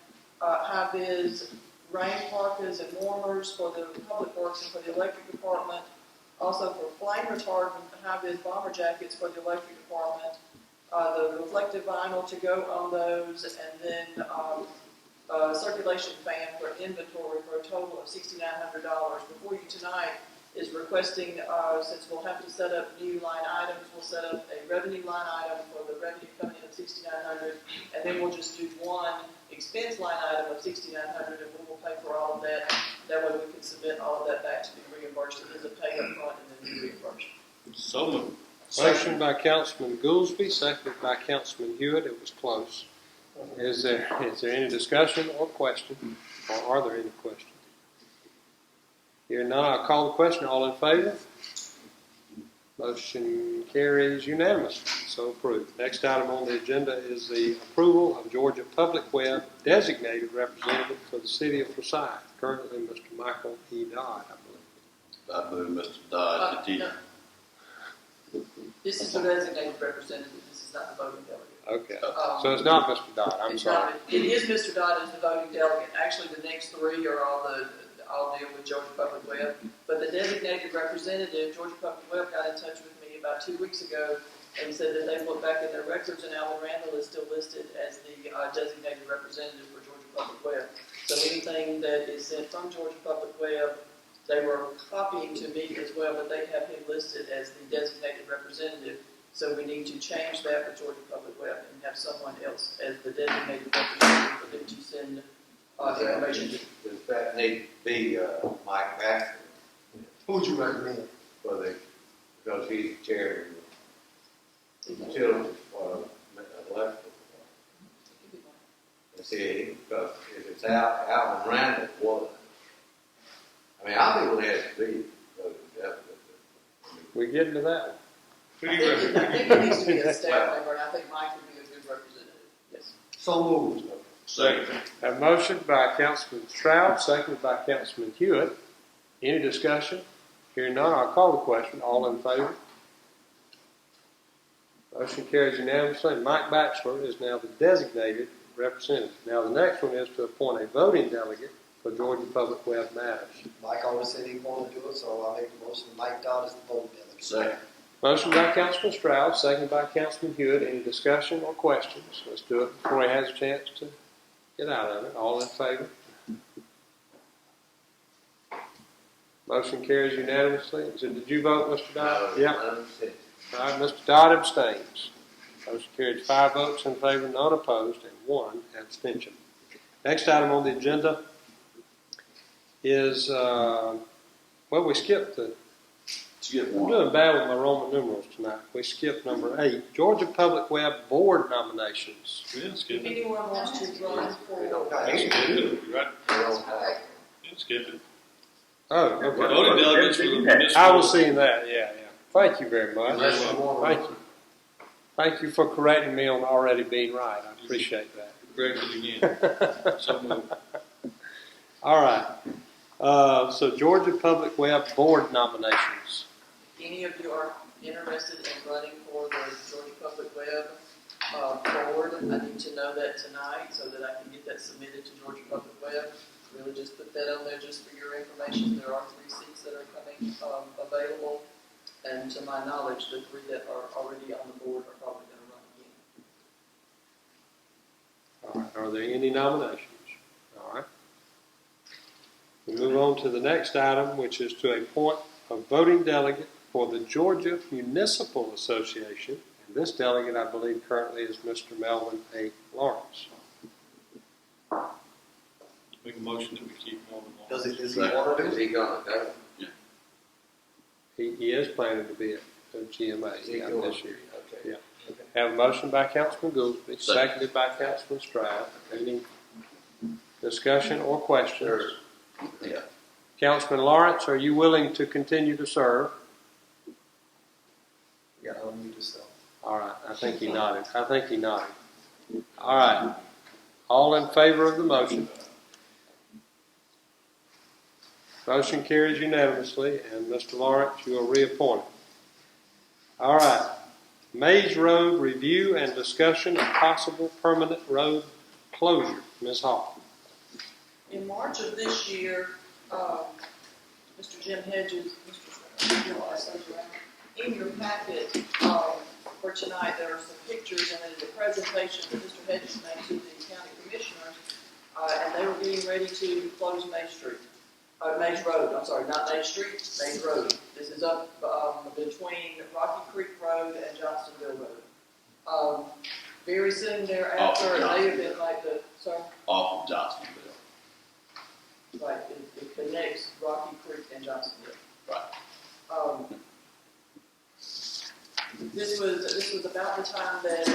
high-vis rain parkas and warmers for the public works and for the electric department. Also for flame retardant, high-vis bomber jackets for the electric department. the reflective vinyl to go on those, and then circulation fan for inventory for a total of $6,900. Before you tonight is requesting, since we'll have to set up new line items, we'll set up a revenue line item for the revenue coming in of $6,900, and then we'll just do one expense line item of $6,900, and we will pay for all of that. That way we can submit all of that back to be reimbursed. It is a pay up front and then be reimbursed. So moved. Motion by Councilman Goolsby, seconded by Councilman Hewitt. It was close. Is there any discussion or question? Or are there any questions? Hearing none, I'll call the question. All in favor? Motion carries unanimously. So approved. Next item on the agenda is the approval of Georgia Public Web designated representative for the city of Forsyth. Currently, Mr. Michael E. Dodd, I believe. I move Mr. Dodd continue. No. This is the designated representative. This is not the voting delegate. Okay. So it's not Mr. Dodd. I'm sorry. It is Mr. Dodd as the voting delegate. Actually, the next three are all deal with Georgia Public Web. But the designated representative, Georgia Public Web, got in touch with me about 2 weeks ago and said that they looked back in their records and Alan Randall is still listed as the designated representative for Georgia Public Web. So anything that is sent from Georgia Public Web, they were copying to me as well, but they have him listed as the designated representative. So we need to change that with Georgia Public Web and have someone else as the designated representative for them to send information to. Does that need to be Mike Baxter? Who would you recommend? Because he's the chair of the utilities for electrical. And see, because if it's Alvin Randall, well, I mean, I think it has to be. We get into that one. I think it needs to be a staff member, and I think Mike would be a good representative. Yes. So moved. Second. A motion by Councilman Stroud, seconded by Councilman Hewitt. Any discussion? Hearing none, I'll call the question. All in favor? Motion carries unanimously. Mike Batchelor is now the designated representative. Now the next one is to appoint a voting delegate for Georgia Public Web matters. Mike already said he wanted to do it, so I make the motion. Mike Dodd is the voting delegate. Second. Motion by Councilman Stroud, seconded by Councilman Hewitt. Any discussion or questions? Let's do it before he has a chance to get out of it. All in favor? Motion carries unanimously. Did you vote, Mr. Dodd? Yep. All right, Mr. Dodd abstains. Motion carries 5 votes in favor, none opposed, and 1 abstention. Next item on the agenda is, we skipped the. I'm doing bad with my Roman numerals tonight. We skipped number 8. Georgia Public Web Board nominations. If anyone wants to run for Skip it. Oh, okay. Voting delegates for the municipal. I was seeing that, yeah. Thank you very much. Thank you. Thank you for correcting me on already being right. I appreciate that. Corrected again. So moved. All right. So Georgia Public Web Board nominations. any of you are interested in running for the Georgia Public Web board, I need to know that tonight so that I can get that submitted to Georgia Public Web. Really just put that on there just for your information. There are 3 seats that are coming available, and to my knowledge, the 3 that are already on the board are probably going to run again. All right. Are there any nominations? All right. We move on to the next item, which is to appoint a voting delegate for the Georgia Municipal Association. And this delegate, I believe, currently is Mr. Melvin A. Lawrence. Make a motion that we keep Melvin Lawrence. Does he want to do it? Is he gonna go? Yeah. He is planning to be at the GMA Is he this going? year. Okay. Yeah. Have a motion by Councilman Goolsby, seconded by Councilman Stroud. Any discussion or questions? Yeah. Councilman Lawrence, are you willing to continue to serve? Yeah, I'll mute yourself. All right, I think he nodded. All right. All in favor of the motion? Motion carries unanimously, and Mr. Lawrence, you are reappointed. All right. Maze Road review and discussion of possible permanent road closure. Ms. Hall. In March of this year, Mr. Jim Hedges, in your packet, for tonight, there are some pictures and then the presentation that Mr. Hedges made to the county commissioners, and they were getting ready to close Maze Road, I'm sorry, not Maze Street, Maze Road. This is up between Rocky Creek Road and Johnstonville Road. Very soon thereafter, they have been like the, sorry? Off of Johnsonville. Right, it connects Rocky Creek and Johnsonville. Right. This was about the time that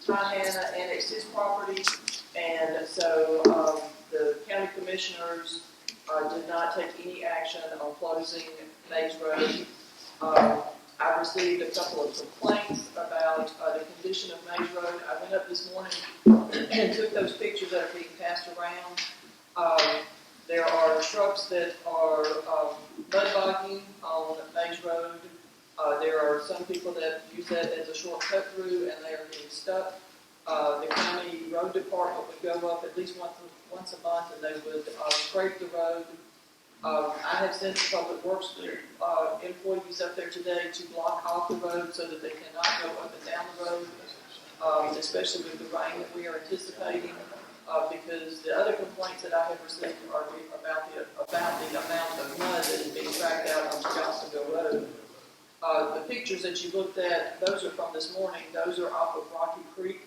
Tyhanna annexed his property, and so the county commissioners did not take any action on closing Maze Road. I received a couple of complaints about the condition of Maze Road. I went up this morning and took those pictures that are being passed around. There are trucks that are mud biking on Maze Road. There are some people that use that as a shortcut through, and they are getting stuck. The county road department would go up at least once a month, and they would scrape the road. I have sent the public works employees up there today to block off the road so that they cannot go up and down the road, especially with the rain that we are anticipating. Because the other complaints that I have received are about the amount of mud that is being tracked out on Johnstonville Road. The pictures that you looked at, those are from this morning. Those are off of Rocky Creek.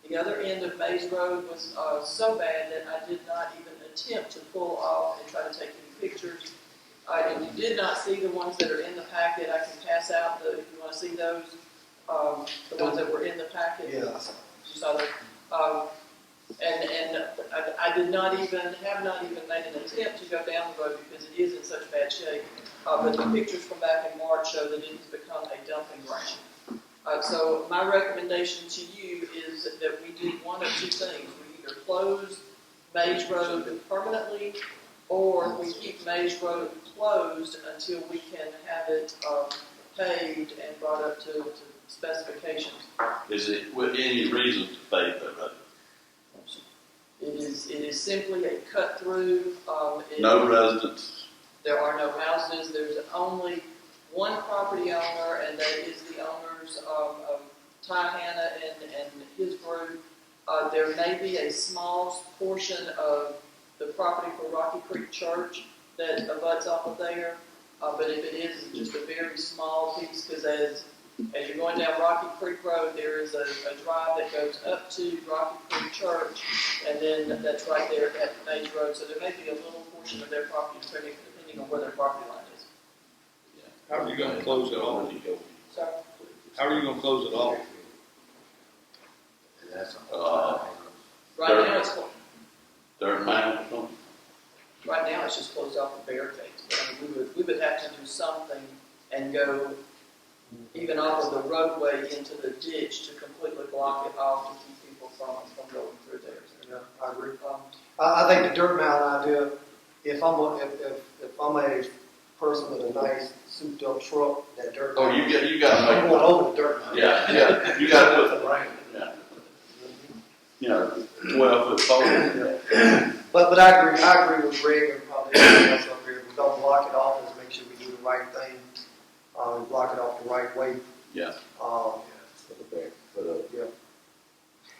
The other end of Maze Road was so bad that I did not even attempt to pull off and try to take any pictures. If you did not see the ones that are in the packet, I can pass out if you want to see those, the ones that were in the packet. Yeah. You saw those. And I have not even made an attempt to go down the road because it is in such bad shape. But the pictures from back in March show that it has become a dumping ground. So my recommendation to you is that we do one of two things. We either close Maze Road permanently, or we keep Maze Road closed until we can have it paved and brought up to specifications. Is it with any reason to pave that road? It is simply a cut through. No residents. There are no houses. There's only one property owner, and that is the owners of Tyhanna and his group. There may be a small portion of the property for Rocky Creek Church that abuts off of there, but if it is, it's just a very small piece, because as you're going down Rocky Creek Road, there is a drive that goes up to Rocky Creek Church, and then that's right there at Maze Road. So there may be a little portion of their property, depending on where their property line is. How are you going to close it off? Sorry? How are you going to close it off? Right now it's closed. Dirt mound or something? Right now it's just closed off with barricades. But I mean, we would have to do something and go even off of the roadway into the ditch to completely block it off to keep people from going through there. Yeah, I agree. I think the dirt mound idea, if I'm a person with a nice souped up truck, that dirt Oh, mound, you got to I'm make going over the dirt mound. Yeah, you got to put Right. you know 12-foot pole. But I agree with Greg and probably everybody else up here. We don't block it off. Let's make sure we do the right thing. We block it off the right way. Yeah. Yeah.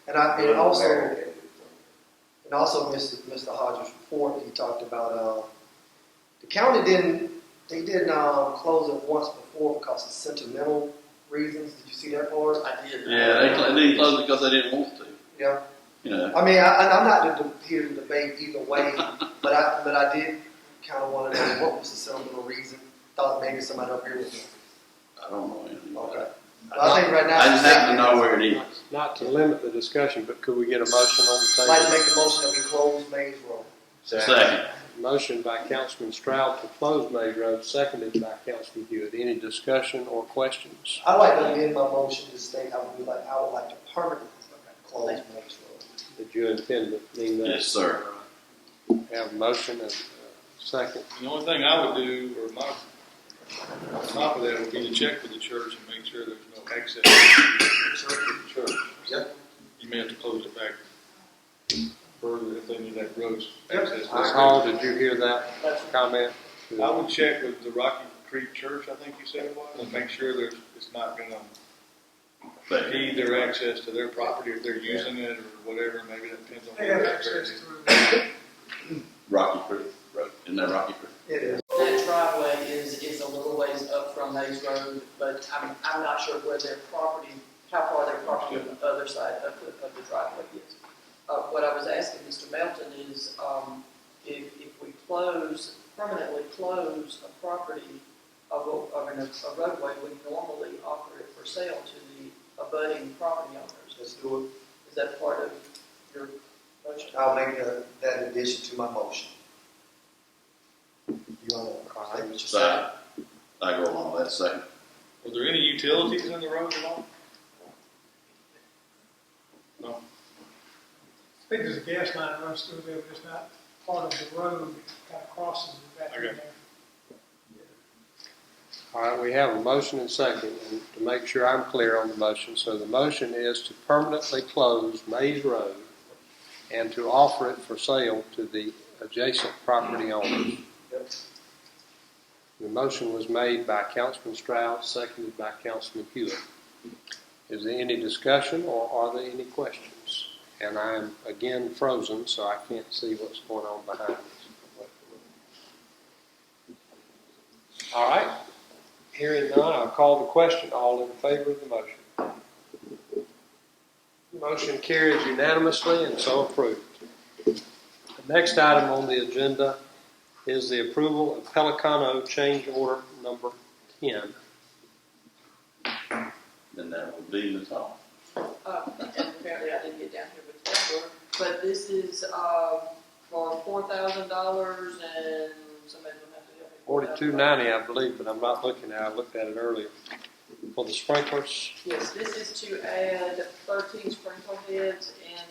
And also Mr. Hodges' report, he talked about the county didn't close it once before because of sentimental reasons. Did you see that part? I did. Yeah, they didn't close it because they didn't want to. Yeah. You know. I mean, I'm not here to debate either way, but I did kind of want to know what was the sentimental reason. Thought maybe somebody up here would know. I don't know anything. Okay. Well, I think right now I just happen to know where it is. Not to limit the discussion, but could we get a motion on the I'd like to table? make the motion that we close Maze Road. Second. Motion by Councilman Stroud to close Maze Road, seconded by Councilman Hewitt. Any discussion or questions? I'd like to amend my motion to state I would like to permanently close Maze Road. Did you intend to mean that? Yes, sir. Have a motion and a second. The only thing I would do, or on top of that, would be to check with the church and make sure there's no access to the church. Yep. You may have to close it back further if they need that road access. Hall, did you hear that comment? I would check with the Rocky Creek Church, I think you said it was, and make sure it's not going to But need their access to their property if they're using it or whatever, maybe that depends on. They have access through. Rocky Creek Road, isn't that Rocky Creek? It is. That driveway is a little ways up from Maze Road, but I'm not sure where their property, how far their property on the other side of the driveway is. What I was asking Mr. Melton is, if we permanently close a property of a roadway, we normally offer it for sale to the abutting property owners. Let's do it. Is that part of your motion? I'll make that addition to my motion. You want to say what you So I go along with that second. Was there any utilities in the road at all? No. I think there's a gas line runs through there, but it's not part of the road, it kind of crosses the back in Okay. there. All right, we have a motion and second, and to make sure I'm clear on the motion, so the motion is to permanently close Maze Road and to offer it for sale to the adjacent property owners. Yep. The motion was made by Councilman Stroud, seconded by Councilman Hewitt. Is there any discussion or are there any questions? And I'm again frozen, so I can't see what's going on behind us. All right. Hearing none, I'll call the question. All in favor of the motion? The motion carries unanimously and so approved. The next item on the agenda is the approval of Pelicano change order number 10. Then that would be the top. And apparently I didn't get down here with the number, but this is for $4,000 and somebody will have to help me. $42.90, I believe, but I'm not looking at it. I looked at it earlier. For the sprinklers, Yes, this is to add 13 sprinkler heads in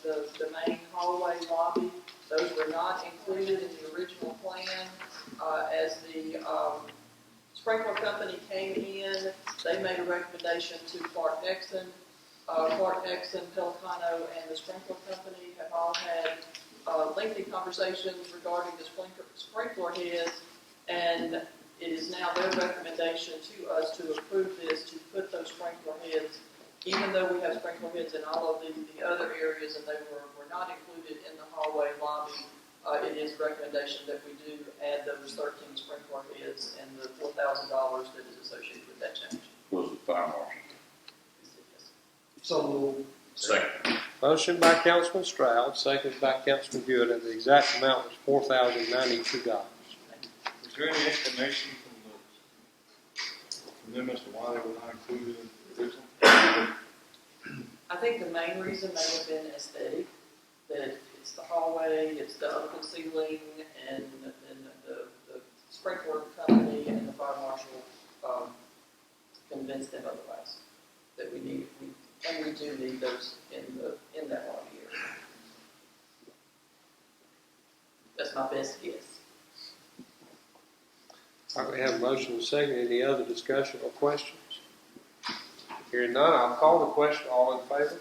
the main hallway lobby. Those were not included in the original plan. As the sprinkler company came in, they made a recommendation to Clark Exon. Clark Exon, Pelicano, and the sprinkler company have all had lengthy conversations regarding the sprinkler heads, and it is now their recommendation to us to approve this, to put those sprinkler heads, even though we have sprinkler heads in all of the other areas and they were not included in the hallway lobby, it is a recommendation that we do add those 13 sprinkler heads and the $4,000 that is associated with that change. Was the fire marshal? So moved. Second. motion by Councilman Stroud, seconded by Councilman Hewitt, and the exact amount was $4,092. Is there any explanation from them as to why they were not included in the original? I think the main reason may have been aesthetic, that it's the hallway, it's the open ceiling, and then the sprinkler company and the fire marshal convinced them otherwise, that we need, and we do need those in that lobby area. That's my best guess. All right, we have a motion and a second. Any other discussion or questions? Hearing none, I'll call the question. All in favor?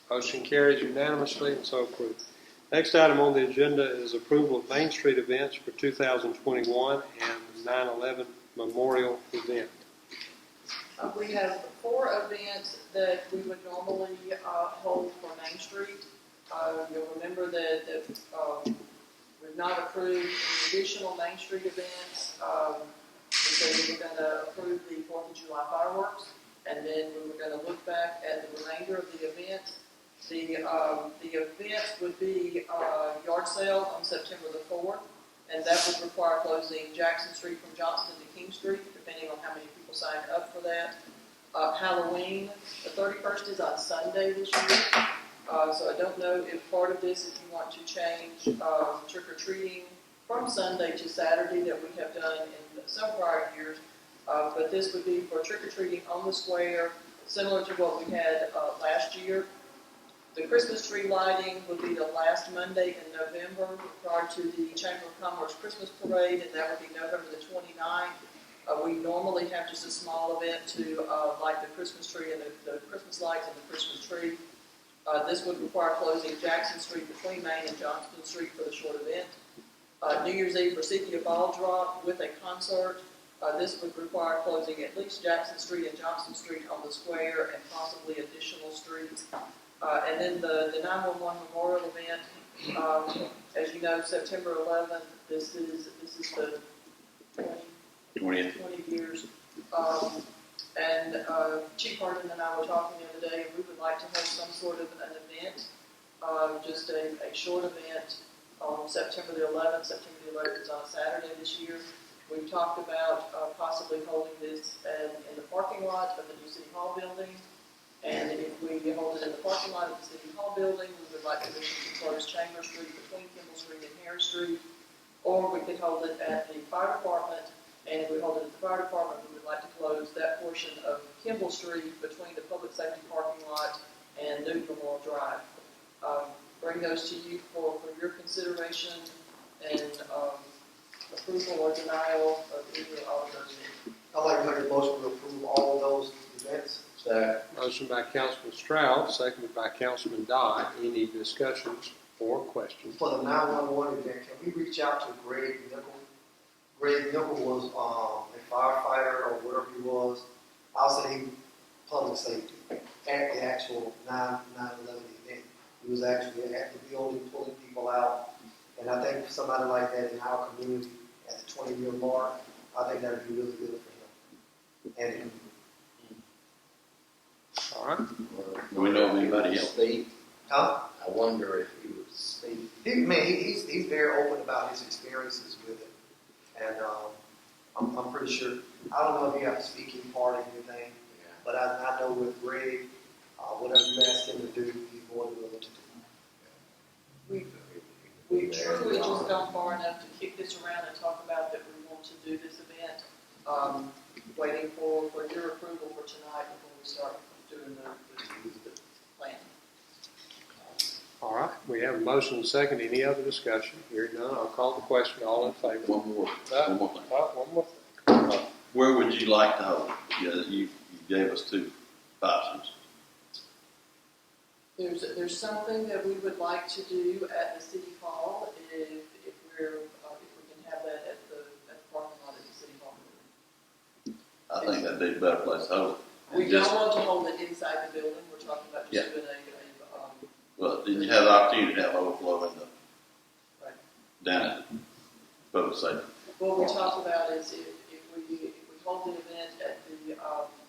Motion carries unanimously and so approved. Next item on the agenda is approval of Main Street events for 2021 and the 9/11 Memorial event. We have 4 events that we would normally hold for Main Street. You'll remember that we've not approved any additional Main Street events. We said we were going to approve the 4th of July fireworks, and then we were going to look back at the remainder of the events. The events would be yard sale on September the 4th, and that would require closing Jackson Street from Johnston to King Street, depending on how many people sign up for that. Halloween, the 31st is on Sunday this year. So I don't know if part of this, if you want to change trick-or-treating from Sunday to Saturday that we have done in some prior years, but this would be for trick-or-treating on the square, similar to what we had last year. The Christmas tree lighting would be the last Monday in November prior to the Chamber of Commerce Christmas Parade, and that would be November the 29th. We normally have just a small event to light the Christmas tree and the Christmas lights and the Christmas tree. This would require closing Jackson Street between Main and Johnston Street for the short event. New Year's Eve, Forsyth Ball Drop with a concert. This would require closing at least Jackson Street and Johnson Street on the square and possibly additional streets. And then the 911 memorial event, as you know, September 11th, this is the 20 years. Chief Harden and I were talking the other day, and we would like to host some sort of an event, just a short event on September the 11th. September the 11th is on a Saturday this year. We've talked about possibly holding this in the parking lot of the new City Hall building. And if we hold it in the parking lot of the City Hall building, we would like permission to close Chambers Street between Kimball Street and Harris Street. Or we could hold it at the fire department. And if we hold it at the fire department, we would like to close that portion of Kimball Street between the public safety parking lot and Newton Memorial Drive. Bring those to you for your consideration and approval or denial of any or all of those. I'd like to make a motion to approve all of those events. Motion by Councilman Stroud, seconded by Councilman Dodd. Any discussions or questions? For the 911 event, can we reach out to Greg Nickel? Greg Nickel was a firefighter or whatever he was. I'll say he public safety at the actual 9/11 event. He was actually at the building pulling people out. And I think somebody like that in our community at the 20-year mark, I think that would be really good for him. And all right. Do we know of anybody else? Steve? Huh? I wonder if he would speak. He's very open about his experiences with it. And I'm pretty sure, I don't know if he has a speaking part or anything, but I know with Greg, whatever you ask him to do, he's more than willing to do. We've truly just gone far enough to kick this around and talk about that we want to do this event. Waiting for your approval for tonight before we start doing the plan. All right, we have a motion and a second. Any other discussion? Hearing none, I'll call the question. All in favor? One more thing. One more thing. Where would you like to hold? You gave us two options. There's something that we would like to do at the City Hall if we can have that at the parking lot at the City Hall. I think that'd be a better place to hold it. We don't want to hold it inside the building. We're talking about just doing well, did you have the opportunity to have overflow in the down at public safety? What we talked about is if we hold the event at the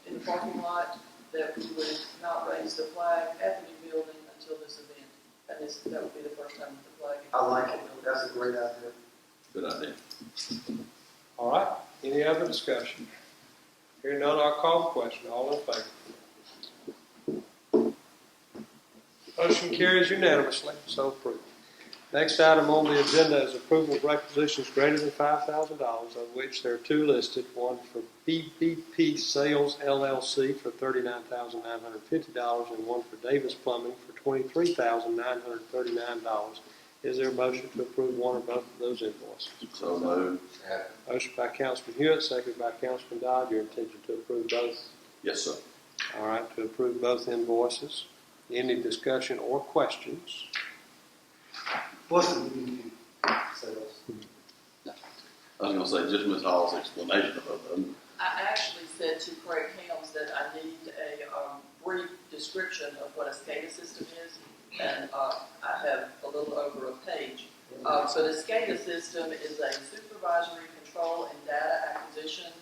in the parking lot, that we would not raise the flag at the new building until this event. And that would be the first time the flag. I like it. That's a great idea. Good idea. All right. Any other discussion? Hearing none, I'll call the question. All in favor? Motion carries unanimously. So approved. Next item on the agenda is approval of requisitions greater than $5,000, of which there are two listed. One for BBP Sales LLC for $39,950 and one for Davis Plumbing for $23,939. Is there a motion to approve one or both of those invoices? So moved. Motion by Councilman Hewitt, seconded by Councilman Dodd. Your intention to approve both? Yes, sir. All right, to approve both invoices. Any discussion or questions? What's the BBP sales? I was going to say just Ms. Hall's explanation of them. I actually said to Craig Helms that I need a brief description of what a SCADA system is, and I have a little over a page. So the SCADA system is a supervisory control and data acquisition.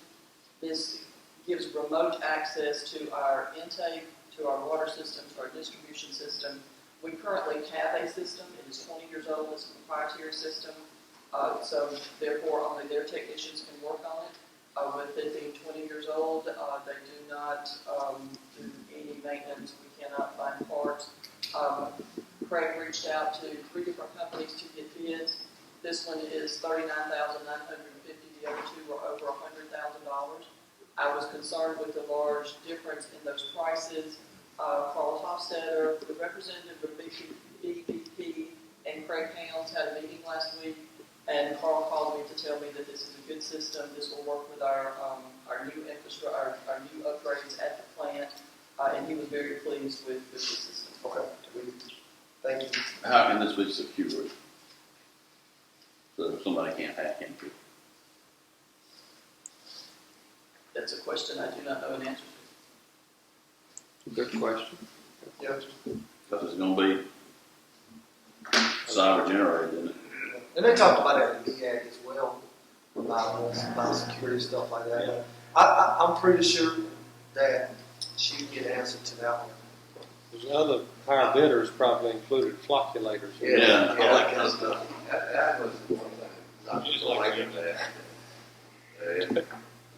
This gives remote access to our intake, to our water system, to our distribution system. We currently have a system. It is 20 years old. It's a proprietary system. So therefore, only their technicians can work on it. With it being 20 years old, they do not do any maintenance. We cannot find parts. Craig reached out to 3 different companies to get bids. This one is $39,950. The other two were over $100,000. I was concerned with the large difference in those prices. Carl Hofstetter, the representative of BBP, and Craig Helms had a meeting last week, and Carl called me to tell me that this is a good system. This will work with our new infrastructure, our new upgrades at the plant, and he was very pleased with this system. Okay. Thank you. How can this be secured? So somebody can't hack into it. That's a question I do not know an answer to. Good question. Yeah. Because it's gonna be cyber generated, isn't it? And they talked about that in the MEAG as well, about security stuff like that. But I'm pretty sure that she can get an answer to that one. There's other higher bidders probably included flocculators. Yeah, all that kind of stuff. That was one thing. I'm just liking that.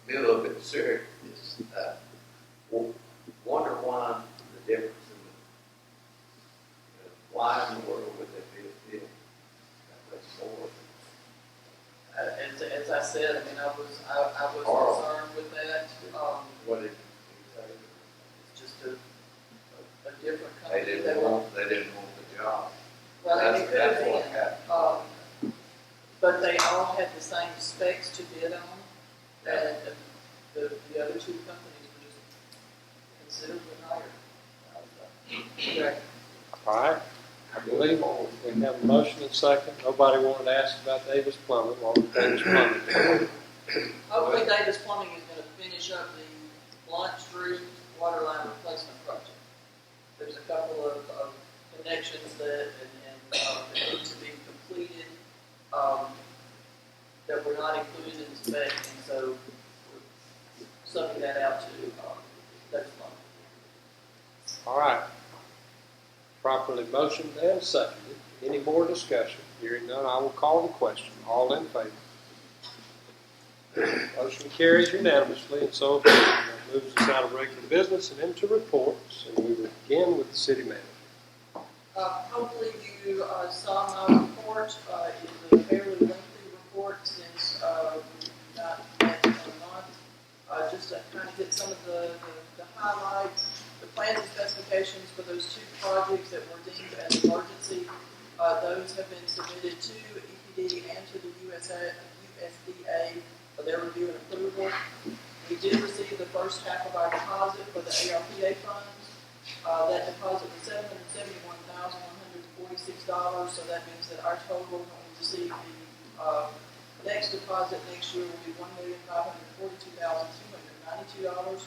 Be a little bit serious. Wonder why the difference in why in the world would there be a bill that much more? As I said, I mean, I was concerned with that. What did you say? It's just a different They company. didn't want the job. Well, That's it could have what been, happened. but they all had the same specs to bid on, and the other two companies were just considerably higher. Okay. All right. I believe we have a motion and second. Nobody wanted to ask about Davis Plumbing. What was Davis Plumbing? Hopefully Davis Plumbing is going to finish up the Blunt Street water line replacement project. There's a couple of connections that need to be completed that were not included in the spec, and so we're subbing that out to Davis Plumbing. All right. Properly motioned and seconded. Any more discussion? Hearing none, I will call the question. All in favor? Motion carries unanimously, and so that moves us out of regular business and into reports. And we will begin with the city manager. Hopefully you saw my report. It's a fairly lengthy report since we've not met in a month. Just to kind of get some of the highlights. The plans and specifications for those two projects that were deemed as emergency, those have been submitted to EPD and to the USDA for their review and approval. We did receive the first half of our deposit for the ARPA funds. That deposit was $771,146, so that means that our total when we receive the next deposit next year will be $1,542,292.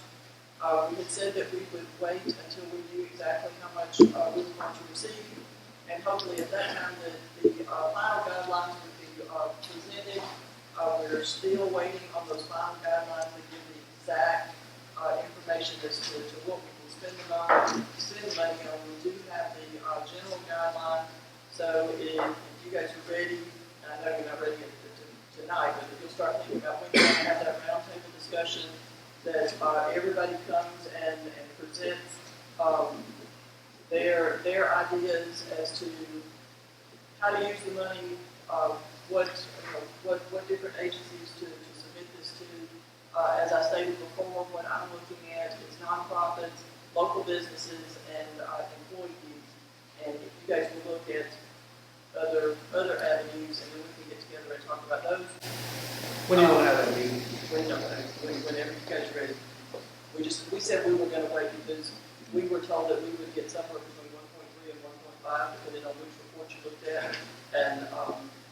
We had said that we would wait until we knew exactly how much we were going to receive, and hopefully at that time the final guidelines would be presented. We're still waiting on those final guidelines to give the exact information as to what we can spend the money on. We do have the general guideline, so if you guys are ready, and I know you're not ready tonight, but if you'll start thinking about when you're going to have that roundtable discussion, that everybody comes and presents their ideas as to how to use the money, what different agencies to submit this to. As I stated before, what I'm looking at is nonprofits, local businesses, and employees. And if you guys will look at other avenues, and then we can get together and talk about those. When do you want to have that meeting? Whenever you guys are ready. We said we were going to wait because we were told that we would get somewhere between 1.3 and 1.5, depending on which report you looked at. And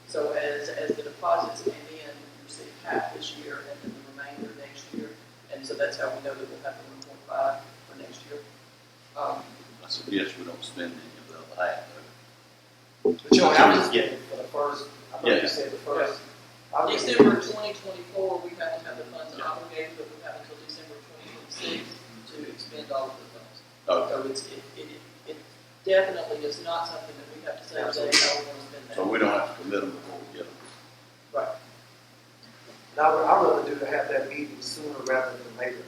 so as the deposits came in, we received half this year and then the remainder next year. And so that's how we know that we'll have the 1.5 for next year. I suggest we don't spend any of the other half. But you don't have to get it for the first. I thought you said the first. December 2024, we have to have the funds obligated, but we have until December 2026 to expend all of the funds. Okay. So it definitely is not something that we have to say today how we want to spend that. So we don't have to commit them before we get them. Right. Now, I'd rather do to have that meeting sooner rather than later.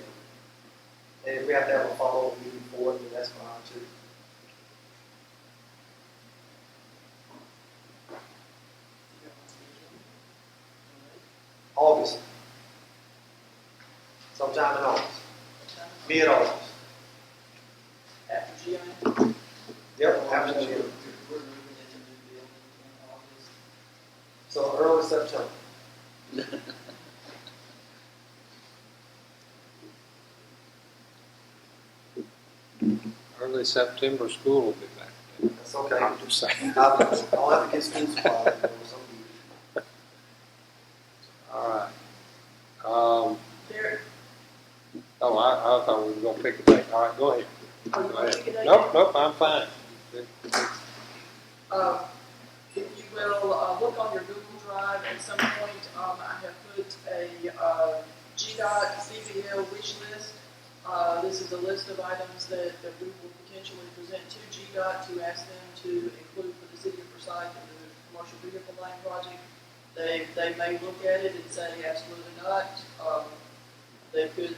And if we have to have a follow-up meeting for it, then that's fine too. August. Sometime in August. Mid-August. After GI? Yep, after GI. We're moving into new building in August. So early September. Early September, school will be back. That's okay. I'm just saying. I'll have to get school supplies. All right. There I thought we were gonna pick a date. All right, go ahead. Are you Go going to ahead. pick a date? Nope, I'm fine. If you will, look on your Google Drive, at some point, I have put a GDOT CBL wish list. This is a list of items that we will potentially present to GDOT to ask them to include for the city of Forsyth in the commercial vehicle lane project. They may look at it and say absolutely not. They could,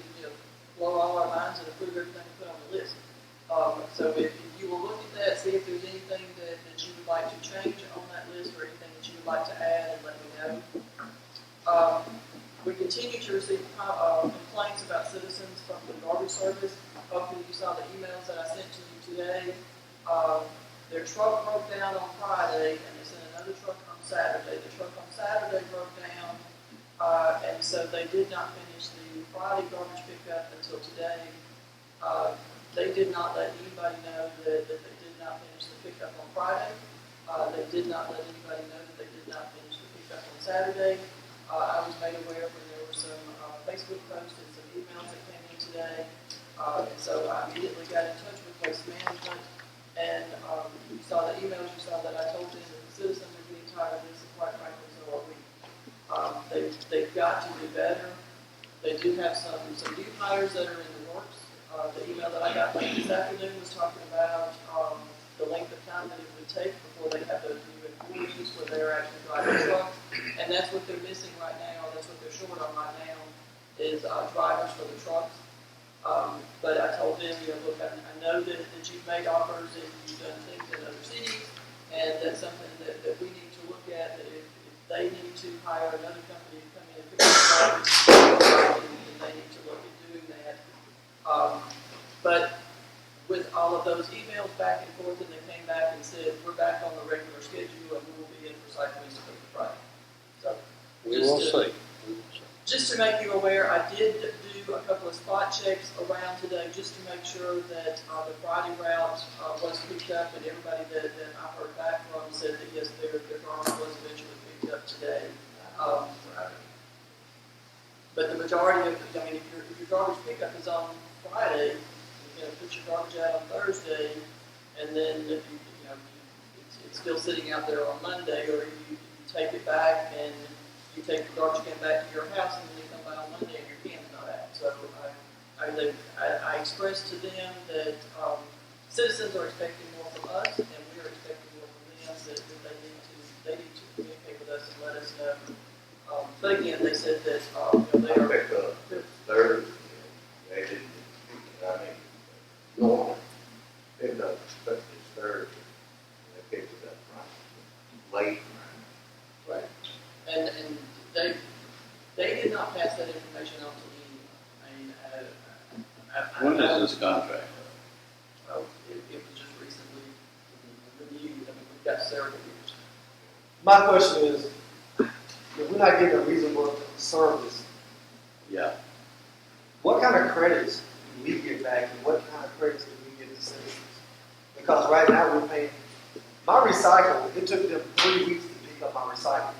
blow all our minds and approve everything we put on the list. So if you will look at that, see if there's anything that you would like to change on that list or anything that you would like to add, and let me know. We continue to receive complaints about citizens from the garbage service. Hopefully you saw the emails that I sent to you today. Their truck broke down on Friday, and they sent another truck on Saturday. The truck on Saturday broke down, and so they did not finish the Friday garbage pickup until today. They did not let anybody know that they did not finish the pickup on Friday. They did not let anybody know that they did not finish the pickup on Saturday. I was made aware when there were some Facebook posts and some emails that came in today. And so I immediately got in touch with Waste Management. And you saw the emails, you saw that I told them that the citizens are getting tired of this, and quite frankly, so are we. They've got to do better. They do have some new hires that are in the works. The email that I got late this afternoon was talking about the length of time that it would take before they have those new employees where they're actually driving trucks. And that's what they're missing right now. That's what they're short on right now is drivers for the trucks. But I told them, look, I know that you've made offers and you've done things in other cities, and that's something that we need to look at, that if they need to hire another company to come in and pick up drivers, then they need to look at doing that. But with all of those emails back and forth, and they came back and said, we're back on the regular schedule and we will be in Forsyth Friday. So We will see. Just to make you aware, I did do a couple of spot checks around today just to make sure that the Friday route was picked up, and everybody that I heard back from said that yes, their garbage was eventually picked up today. But the majority of, if your garbage pickup is on Friday, put your garbage out on Thursday, and then it's still sitting out there on Monday, or you take it back and you take the garbage can back to your house, and then you come by on Monday and your can's not out. So I expressed to them that citizens are expecting more from us, and we are expecting more from them. That they need to communicate with us and let us know. But again, they said that they are picked up Thursday. They didn't. Normal picked up this Thursday. They picked it up late. Right. And they did not pass that information on to me. When is this contract? It was just recently reviewed. We've got several years. My question is, if we're not getting a reasonable service, Yeah. what kind of credits do we get back, and what kind of credits do we get to citizens? Because right now we're paying, my recycle, it took them 3 weeks to pick up my recycle.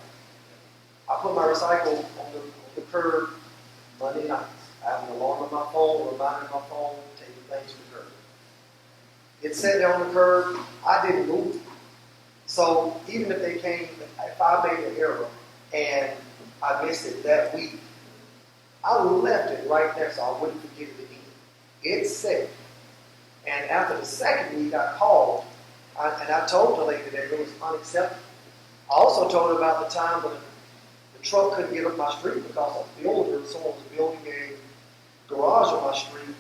I put my recycle on the curb Monday nights. I have an alarm on my phone, a reminder on my phone, taking things to the curb. It sat there on the curb, I didn't move it. So even if they came, if I made an error and I missed it that week, I left it right there so I wouldn't forget it again. It's safe. And after the second week, I called, and I told the lady that it was unacceptable. I also told her about the time when the truck couldn't get up my street because a builder, someone was building a garage on my street,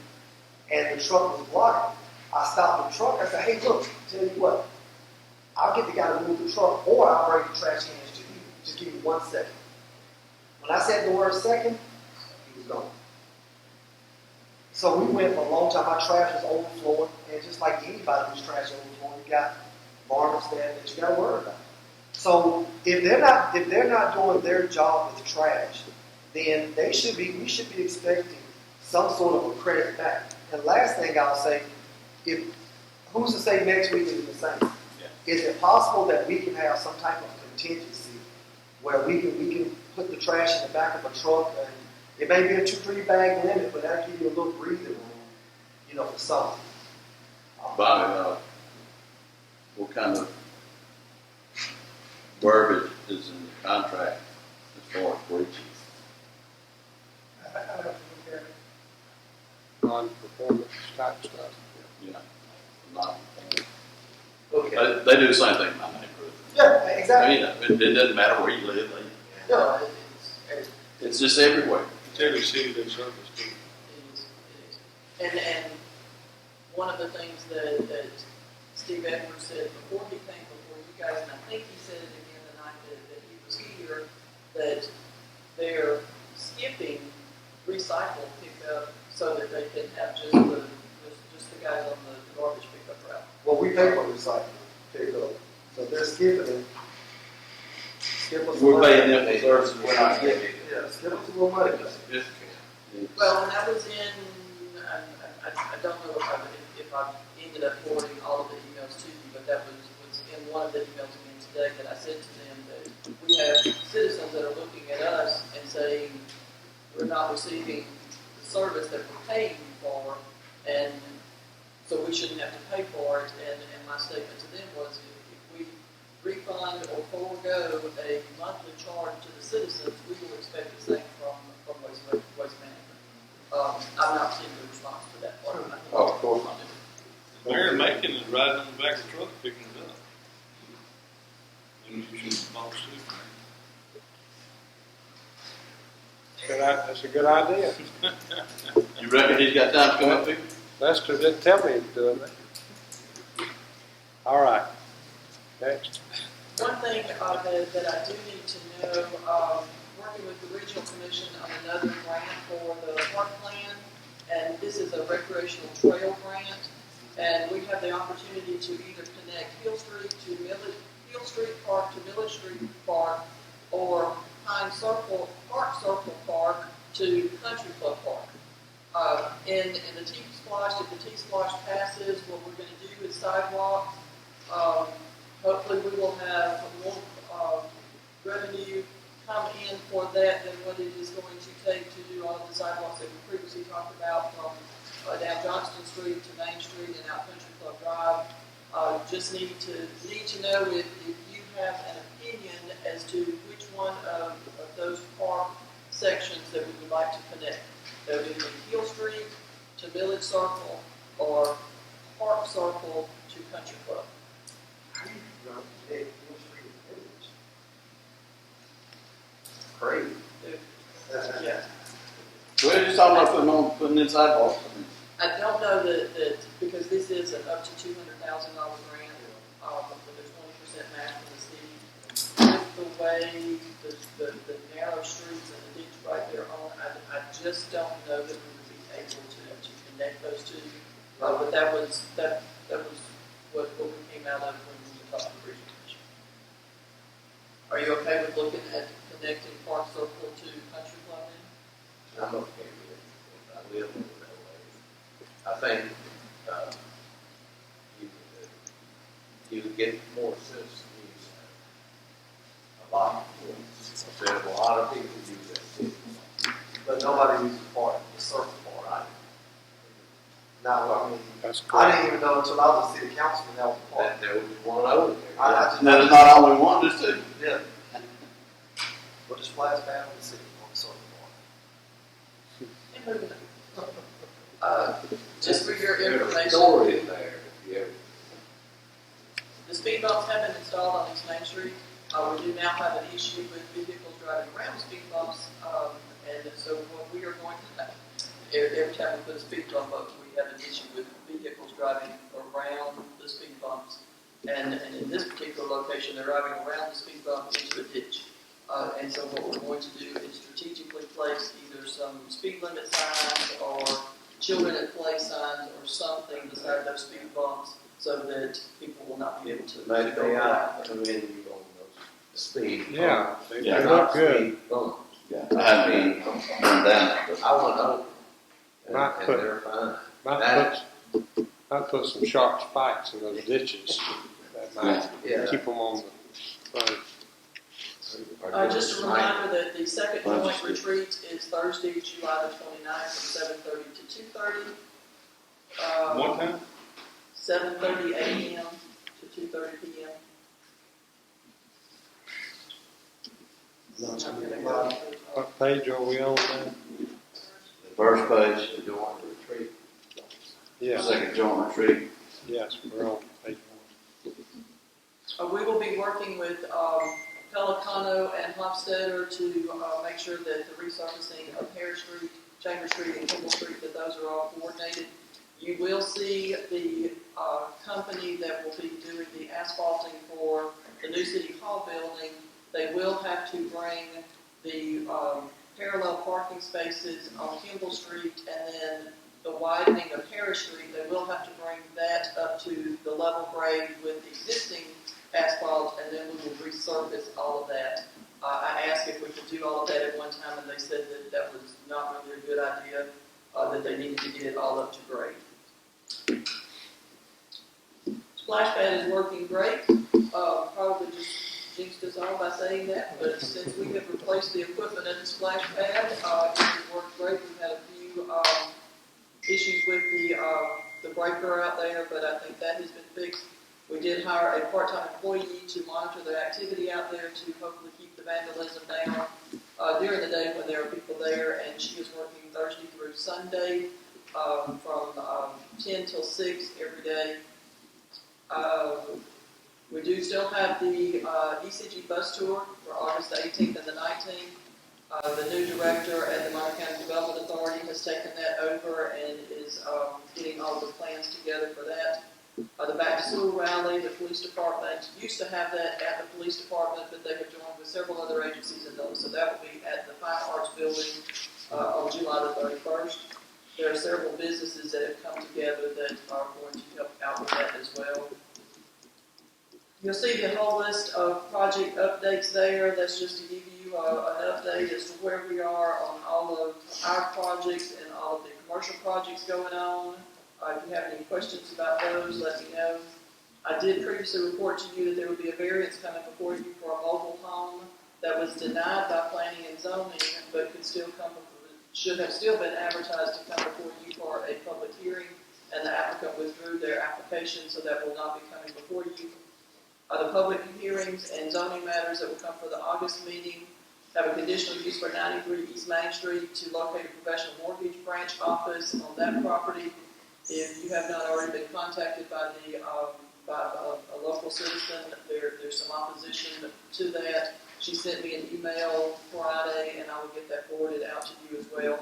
and the truck was blocking. I stopped the truck. I said, hey, look, tell you what, I'll get the guy to move the truck, or I'll bring the trash cans to you. Just give me 1 second. When I said the word second, he was gone. So we went for a long time. My trash was overflowing, and just like anybody whose trash is overflowing, you got varmints there that you got to worry about. So if they're not doing their job with trash, then we should be expecting some sort of a credit back. And last thing I'll say, who's to say next week is the same? Yeah. Is it possible that we can have some type of contingency where we can put the trash in the back of a truck It may be a 2-3 bag limit, but that'll give you a little breathing room, for something. Bobby, what kind of verbiage is in the contract as far as breaches? I have to look at it. Non-performance type stuff. Yeah, not. Okay. They do the same thing in my neighborhood. Yeah, exactly. It doesn't matter where you live. No, It's just everywhere. It's every city they service too. And one of the things that Steve Edwards said before he came before you guys, and I think he said it again the night that he was here, that they're skipping recycle pickup so that they can have just the guys on the garbage pickup route. Well, we pay for recycling pickup, so they're skipping it. We're paying them for services we're not getting. Yeah, skip us a little money. Well, and that was in, I don't know if I ended up forwarding all of the emails to you, but that was in one of the emails again today that I said to them that we have citizens that are looking at us and saying we're not receiving the service that we're paying for, and so we shouldn't have to pay for it. And my statement to them was if we refund or forego a monthly charge to the citizens, we will expect the same from waste management. I've not seen the response to that part. Oh, of course not. Mary Macon is riding on the back of the truck picking it up. And you should follow suit. That's a good idea. You reckon he's got time to come up here? Lester didn't tell me he was doing that. All right. Next. One thing that I do need to know, working with the Regional Commission on another grant for the park plan, and this is a recreational trail grant, and we have the opportunity to either connect Hill Street Park to Village Street Park, or Park Circle Park to Country Club Park. In the T-Splosh, if the T-Splosh passes, what we're going to do is sidewalks. Hopefully we will have more revenue come in for that than what it is going to take to do all of the sidewalks that we previously talked about from down Johnston Street to Main Street and out Country Club Drive. Just need to know if you have an opinion as to which one of those park sections that we would like to connect. That would be Hill Street to Village Circle or Park Circle to Country Club. Crazy. Yeah. We're just talking about putting in sidewalks. I don't know that because this is an up to $200,000 grant, with a 20% match from the city. With the way the narrow streets and the ditch right there on, I just don't know that we would be able to connect those two. But that was what we came out of when we talked to the Regional Commission. Are you okay with looking at connecting Park Circle to Country Club then? I'm okay with it. I live over that way. I think you get more sense to use a lot more. There's a lot of people use that too. But nobody uses the circle part, right? No, I mean, That's I correct. didn't even know until I was city councilman that was a part. There was one over there. There's not only one, there's two. Yeah. We'll just flash back on the city on the circle And moving on. Just for your There's a information, story in there, if you ever. the speed bumps have been installed on East Main Street. We do now have an issue with vehicles driving around speed bumps, and so what we are going to, every time we put a speed bump up, we have an issue with vehicles driving around the speed bumps. And in this particular location, they're driving around the speed bump into a ditch. And so what we're going to do is strategically place either some speed limit signs or children at play signs or something beside those speed bumps so that people will not be able to Maybe go they around. are coming in on those speed. Yeah, bumps. they Yeah, look good. Speed bumps. Yeah, I haven't been down there. I went over. Might And put- they're fine. Might put some sharp spikes in those ditches. That might Yeah. keep them on the road. Just a reminder that the second joint retreat is Thursday, July the 29th, from 7:30 to 2:30. What time? 7:30 a.m. to 2:30 p.m. What page are we on now? The first page, the joint retreat. Yes, Second joint retreat. yes, we're on page We will be working with Pelicano and Hofstadter to make sure that the resurfacing of Harris Street, Chambers Street, and Kimball Street, that those are all coordinated. You will see the company that will be doing the asphalting for the new City Hall building. They will have to bring the parallel parking spaces on Kimball Street and then the widening of Harris Street. They will have to bring that up to the level grade with the existing asphalt, and then we will resurface all of that. I asked if we could do all of that at one time, and they said that that was not really a good idea, that they needed to get it all up to grade. Splash pad is working great. Probably just jinxed us all by saying that, but since we have replaced the equipment at the splash pad, it has worked great. We've had a few issues with the breaker out there, but I think that has been fixed. We did hire a part-time employee to monitor the activity out there to hopefully keep the vandalism down during the day when there are people there, and she is working Thursday through Sunday from 10 till 6 every day. We do still have the ECG bus tour for August the 18th and the 19th. The new director at the Minor County Development Authority has taken that over and is getting all the plans together for that. The back to school rally, the police department used to have that at the police department, but they have joined with several other agencies in those. So that will be at the Fine Arts Building on July the 31st. There are several businesses that have come together that are going to help out with that as well. You'll see the whole list of project updates there. That's just to give you an update as to where we are on all of our projects and all of the commercial projects going on. If you have any questions about those, let me know. I did previously report to you that there would be a variance coming before you for a mobile home that was denied by planning and zoning, but could still should have still been advertised to come before you for a public hearing, and the applicant withdrew their application, so that will not be coming before you. The public hearings and zoning matters that will come for the August meeting have a conditional use for 93 East Main Street to locate a professional mortgage branch office on that property. If you have not already been contacted by a local citizen, there's some opposition to that. She sent me an email Friday, and I will get that forwarded out to you as well.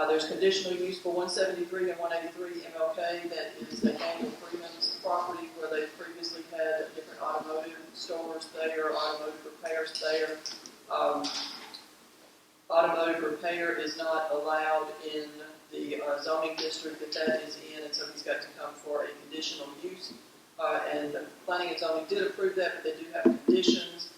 There's conditional use for 173 and 183 MLK. That is the Daniel Freeman's property where they previously had different automotive stores there, automotive repairs there. Automotive repair is not allowed in the zoning district that is in, and so he's got to come for a conditional use. And planning and zoning did approve that, but they do have conditions.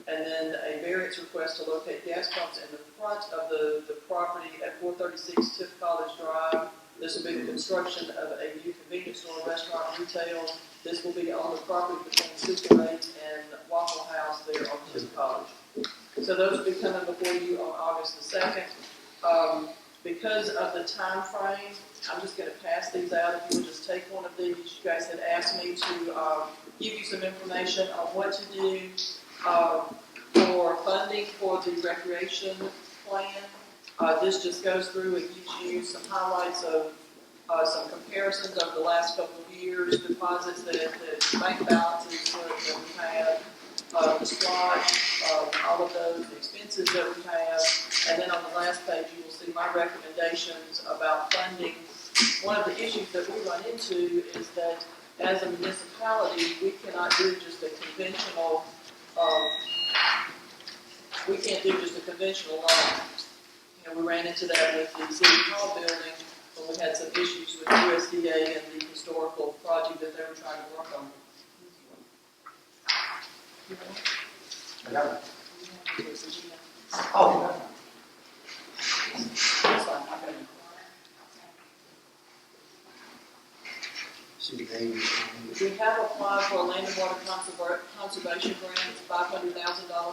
And then a variance request to locate gas pumps in the front of the property at 436 Tiff College Drive. This will be the construction of a new convenience store, restaurant, retail. This will be on the property between Super 8 and Waffle House there on Tiff College. So those will be coming before you on August the 2nd. Because of the time frame, I'm just going to pass these out. If you would just take one of these. You guys had asked me to give you some information on what to do for funding for the recreation plan. This just goes through and gives you some highlights of some comparisons over the last couple of years, deposits that bank balances that we have, the squash, all of those expenses that we have, and then on the last page you will see my recommendations about funding. One of the issues that we run into is that as a municipality, we cannot do just a conventional loan. You know, we ran into that with the City Hall building when we had some issues with USDA and the historical project that they were trying to work on. Oh. We have applied for a land and water conservation grant. It's a $500,000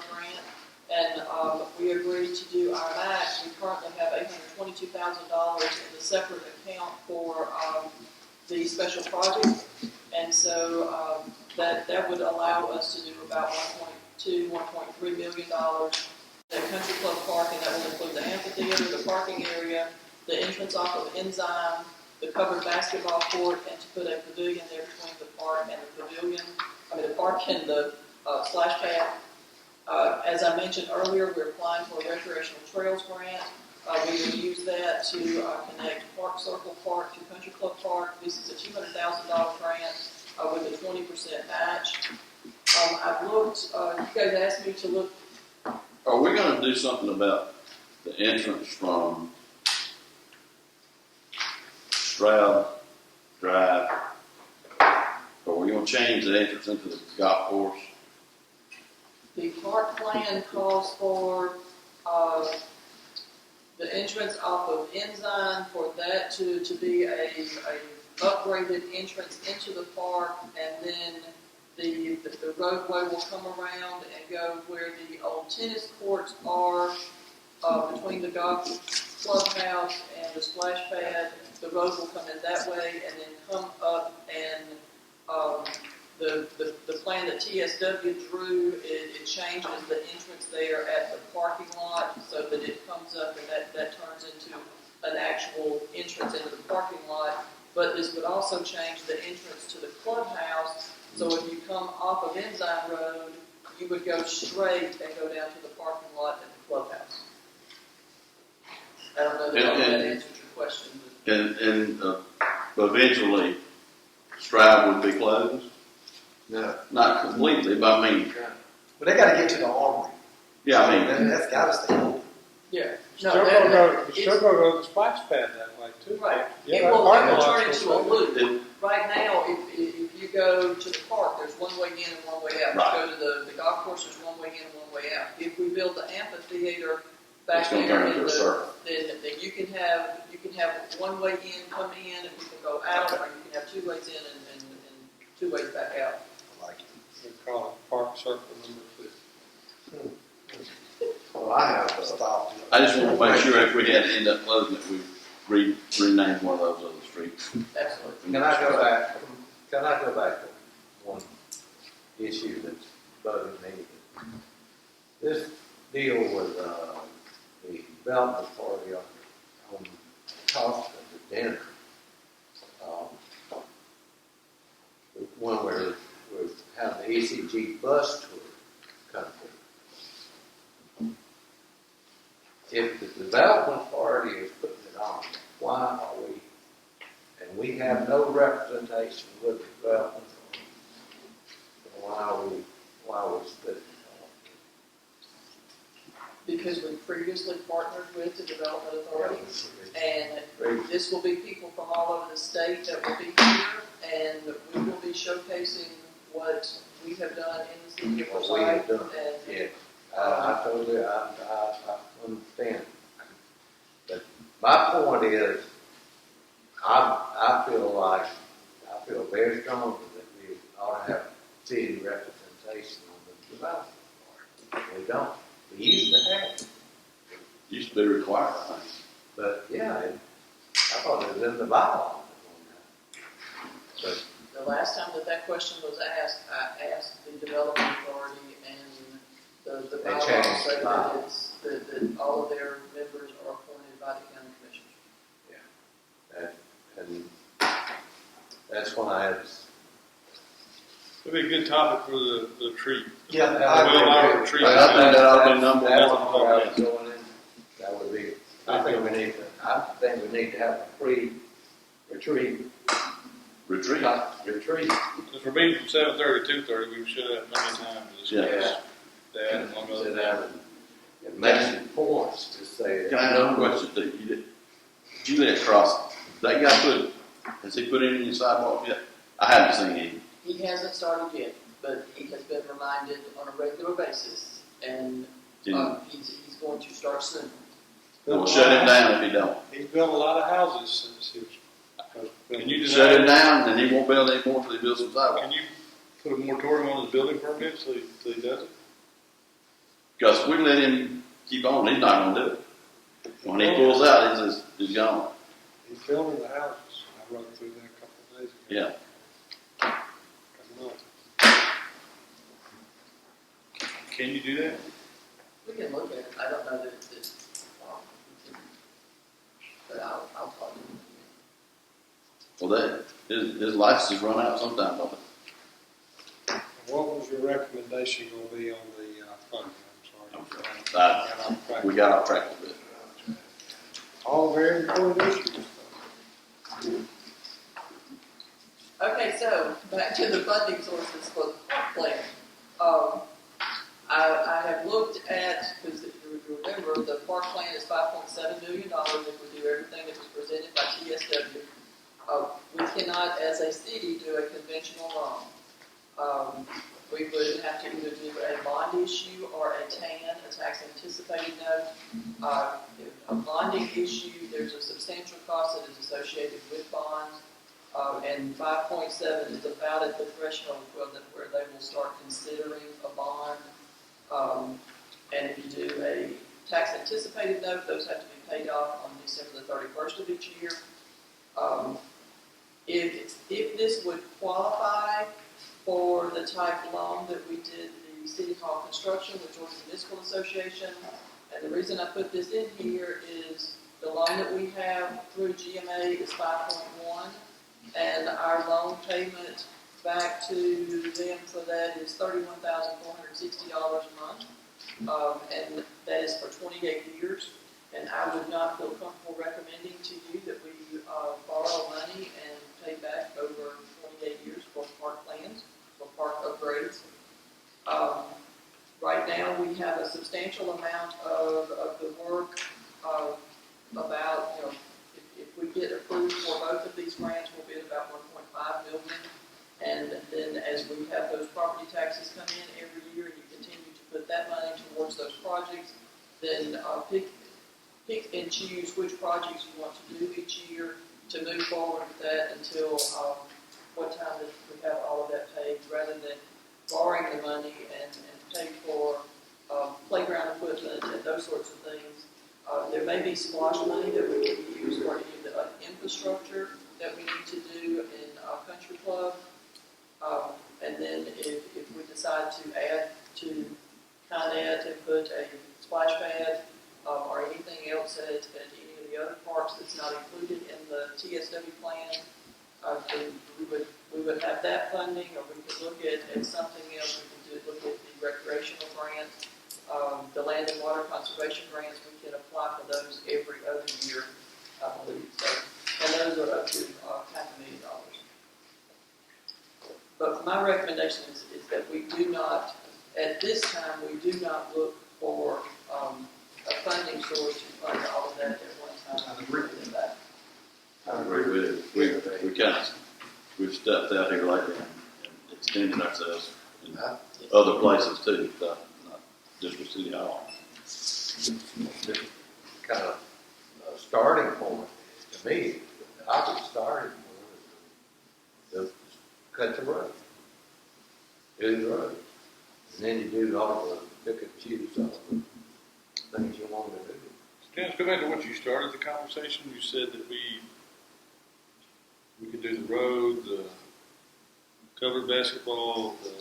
grant. and we agreed to do our match. We currently have $822,000 in the separate account for the special project, and so that would allow us to do about $1.3 million at Country Club Park, and that will include the amphitheater, the parking area, the entrance off of Enzyme, the covered basketball court, and to put a pavilion there between the park and the park and the splash pad. As I mentioned earlier, we're applying for a recreational trails grant. We will use that to connect Park Circle Park to Country Club Park. This is a $200,000 grant with a 20% match. I've looked, you guys asked me to look. Are we going to do something about the entrance from Stroud Drive? Or are we going to change the entrance into the golf course? The park plan calls for the entrance off of Enzyme, for that to be a upgraded entrance into the park, and then the roadway will come around and go where the old tennis courts are, between the golf clubhouse and the splash pad. The road will come in that way and then come up, and the plan that TSW drew, it changes the entrance there at the parking lot so that it comes up and that turns into an actual entrance into the parking lot. But this would also change the entrance to the clubhouse. So if you come off of Enzyme Road, you would go straight and go down to the parking lot at the clubhouse. I don't know that answers your question. And eventually, Stroud would be closed? No. Not completely, but I mean... But they gotta get to the armory. Yeah, I mean... That's gotta stay open. Yeah. Still gonna go to the splash pad that way too. Right. Yeah, It will turn lot's into a gonna loop. Right now, if you go to the park, there's one way in and one way out. Right. If you go to the golf course, there's one way in and one way out. If we build the amphitheater back It's gonna there, turn into a circle. then you can have one way in, come in, and people go out, or you can have two ways in and two ways back out. I like it. We call it Park Circle number 2. Well, I have to stop. I just want to make sure if we had to end up closing it, we rename one of those other streets. Absolutely. Can I go back to one issue that's bugging me? This deal with the development party on cost of the dinner. One where we have the ECG bus tour come through. If the development party is putting it on, why are we, and we have no representation with the development party, why are we splitting it on? Because we previously partnered with the development authority, and this will be people from all over the state that will be here, and we will be showcasing what we have done in the city of What we have Forsyth. done. And Yeah, I totally, I understand. But my point is, I feel very strongly that we ought to have city representation on the development part. We don't. We used to have it. Used to be required, I think. But yeah, I thought it was in the bylaw. But the last time that question was asked, I asked the development authority, and the They bylaws changed say the that bylaw. that all of their members are appointed by the county commissioners. and that's when I had. It'd be a good topic for the retreat. Yeah, Our retreat. I think that ought to be number That's one. where I was going in. That would be, I think we need to have a pre-retreat. Retreat. Retreat. Since we're meeting from 7:30 to 2:30, we should have plenty of time to discuss that and one Sit other. down and make some points to say. Can I have another question to you? Did you let cross? That guy has he put any sidewalk yet? I haven't seen any. He hasn't started yet, but he has been reminded on a regular basis, and he's going to start soon. We'll shut him down if he don't. He's built a lot of houses since he was. Can you Shut him down, and he won't build any more until he builds some sidewalks. Can you put a moratorium on his building permit till he does it? Because if we let him keep on, he's not gonna do it. When he pulls out, he's gone. He's building the houses. I rode through there a couple of days ago. Yeah. Coming on. Can you do that? We can look at it. I don't know that this, but I'll talk to him. Well, his license run out sometime, don't it? What was your recommendation going to be on the funding? I'm sorry. We got off track a bit. All very important issues. Okay, so back to the funding sources for the park plan. I have looked at, because if you remember, the park plan is $5.7 million if we do everything that was presented by TSW. We cannot, as a city, do a conventional loan. We would have to either do a bond issue or a TAN, a tax anticipated note. A bonding issue, there's a substantial cost that is associated with bonds, and 5.7 is about at the threshold where they will start considering a bond. And if you do a tax anticipated note, those have to be paid off on December the 31st of each year. If this would qualify for the type of loan that we did the City Hall construction with Georgia Municipal Association, and the reason I put this in here is the loan that we have through GMA is 5.1, and our loan payment back to them for that is $31,460 a month, and that is for 28 years. And I would not feel comfortable recommending to you that we borrow money and pay back over 28 years for park plans, for park upgrades. Right now, we have a substantial amount of the work about, if we get approved for both of these grants, we'll be at about $1.5 million. And then as we have those property taxes come in every year and you continue to put that money towards those projects, then pick and choose which projects you want to do each year to move forward with that until what time that we have all of that paid, rather than borrowing the money and pay for playground equipment and those sorts of things. There may be splash money that we can use for any of the infrastructure that we need to do in Country Club. And then if we decide to add to Con Ed and put a splash pad or anything else at any of the other parks that's not included in the TSW plan, then we would have that funding, or we could look at something else. We could look at the recreational grants, the land and water conservation grants. We can apply for those every other year, I believe. So, and those are up to $500,000. But my recommendation is that we do not, at this time, we do not look for a funding source to fund all of that at one time. I agree with that. I agree with it. We've stepped out here lately and extended ourselves in other places too, not just with City Hall. Kind of a starting point to me. The obvious starting point is to cut the road. Do the road. And then you do all the pick and choose all the things you want to do. Dennis, go back to what you started the conversation. You said that we could do the road, the covered basketball, the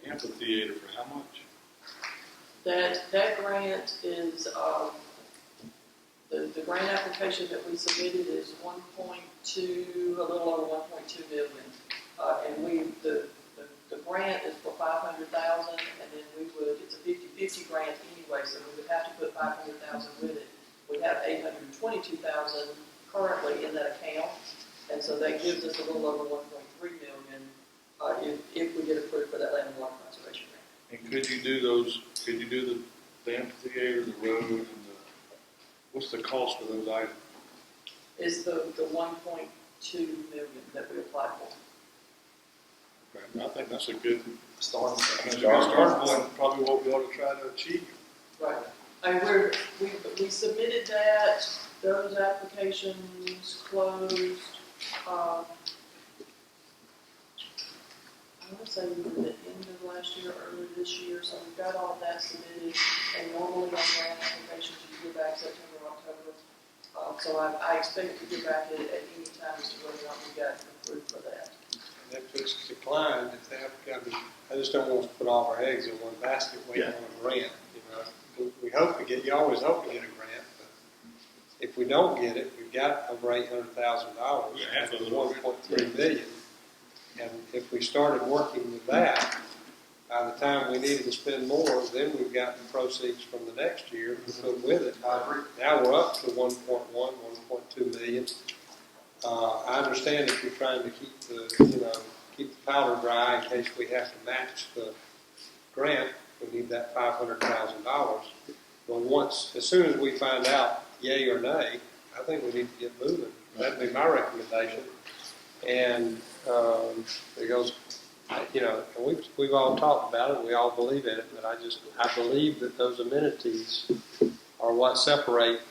amphitheater for how much? That grant is, the grant application that we submitted is 1.2, a little over 1.2 million. And the grant is for 500,000, and then it's a 50-50 grant anyway, so we would have to put 500,000 with it. We have 822,000 currently in that account, and so that gives us a little over 1.3 million if we get approved for that land and water conservation grant. And could you do those? Could you do the amphitheater, the road, and what's the cost for those items? Is the 1.2 million that we applied for. Okay, I think that's a good Starting start point. Probably what we ought to try to achieve. Right. And we submitted that. Those applications closed. I I would say either the end of last year or early this year, so we've got all of that submitted, and normally on grant applications, you get back September, October. So I expect to get back at any time as to whether or not we got approved for that. And if it's declined, if they have, I just don't want to put all our eggs in one basket waiting on a grant, you know. We hope to get, you always hope to get a grant, but if we don't get it, we've got over $800,000, half of it. 1.3 million. And if we started working with that, by the time we needed to spend more, then we've got the proceeds from the next year to put with it. Now we're up to 1.1, 1.2 million. I understand if you're trying to keep keep the powder dry in case we have to match the grant, we need that $500,000. But as soon as we find out yay or nay, I think we need to get moving. That'd be my recommendation. And it goes, and we've all talked about it, we all believe in it, but I believe that those amenities are what separate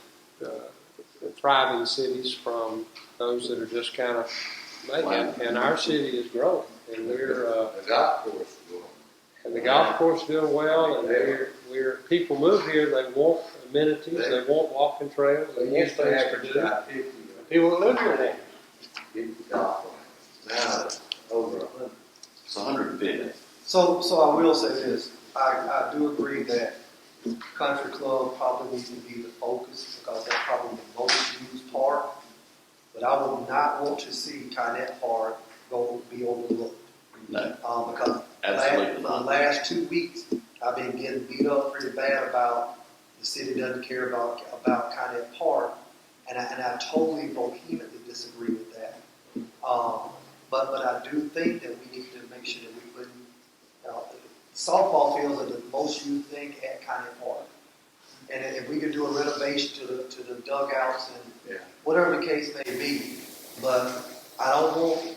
thriving cities from those that are just kind of making it. And our city is growing, and we're the golf course is growing. And the golf course is doing well, and we're people move here, they want amenities, they want walking trails, they want things to do. People that live here want 50 golf courses. Now it's over 100. It's 150. So I will say this, I do agree that country club probably needs to be the focus because that's probably the most used park. But I would not want to see Kynette Park be overlooked. No. Because for the last 2 weeks, I've been getting beat up pretty bad about the city doesn't care about Kynette Park, and I totally vehemently disagree with that. But I do think that we need to make sure that we put softball fields are the most used thing at Kynette Park. And if we could do a renovation to the dugouts and whatever the case may be, but I don't want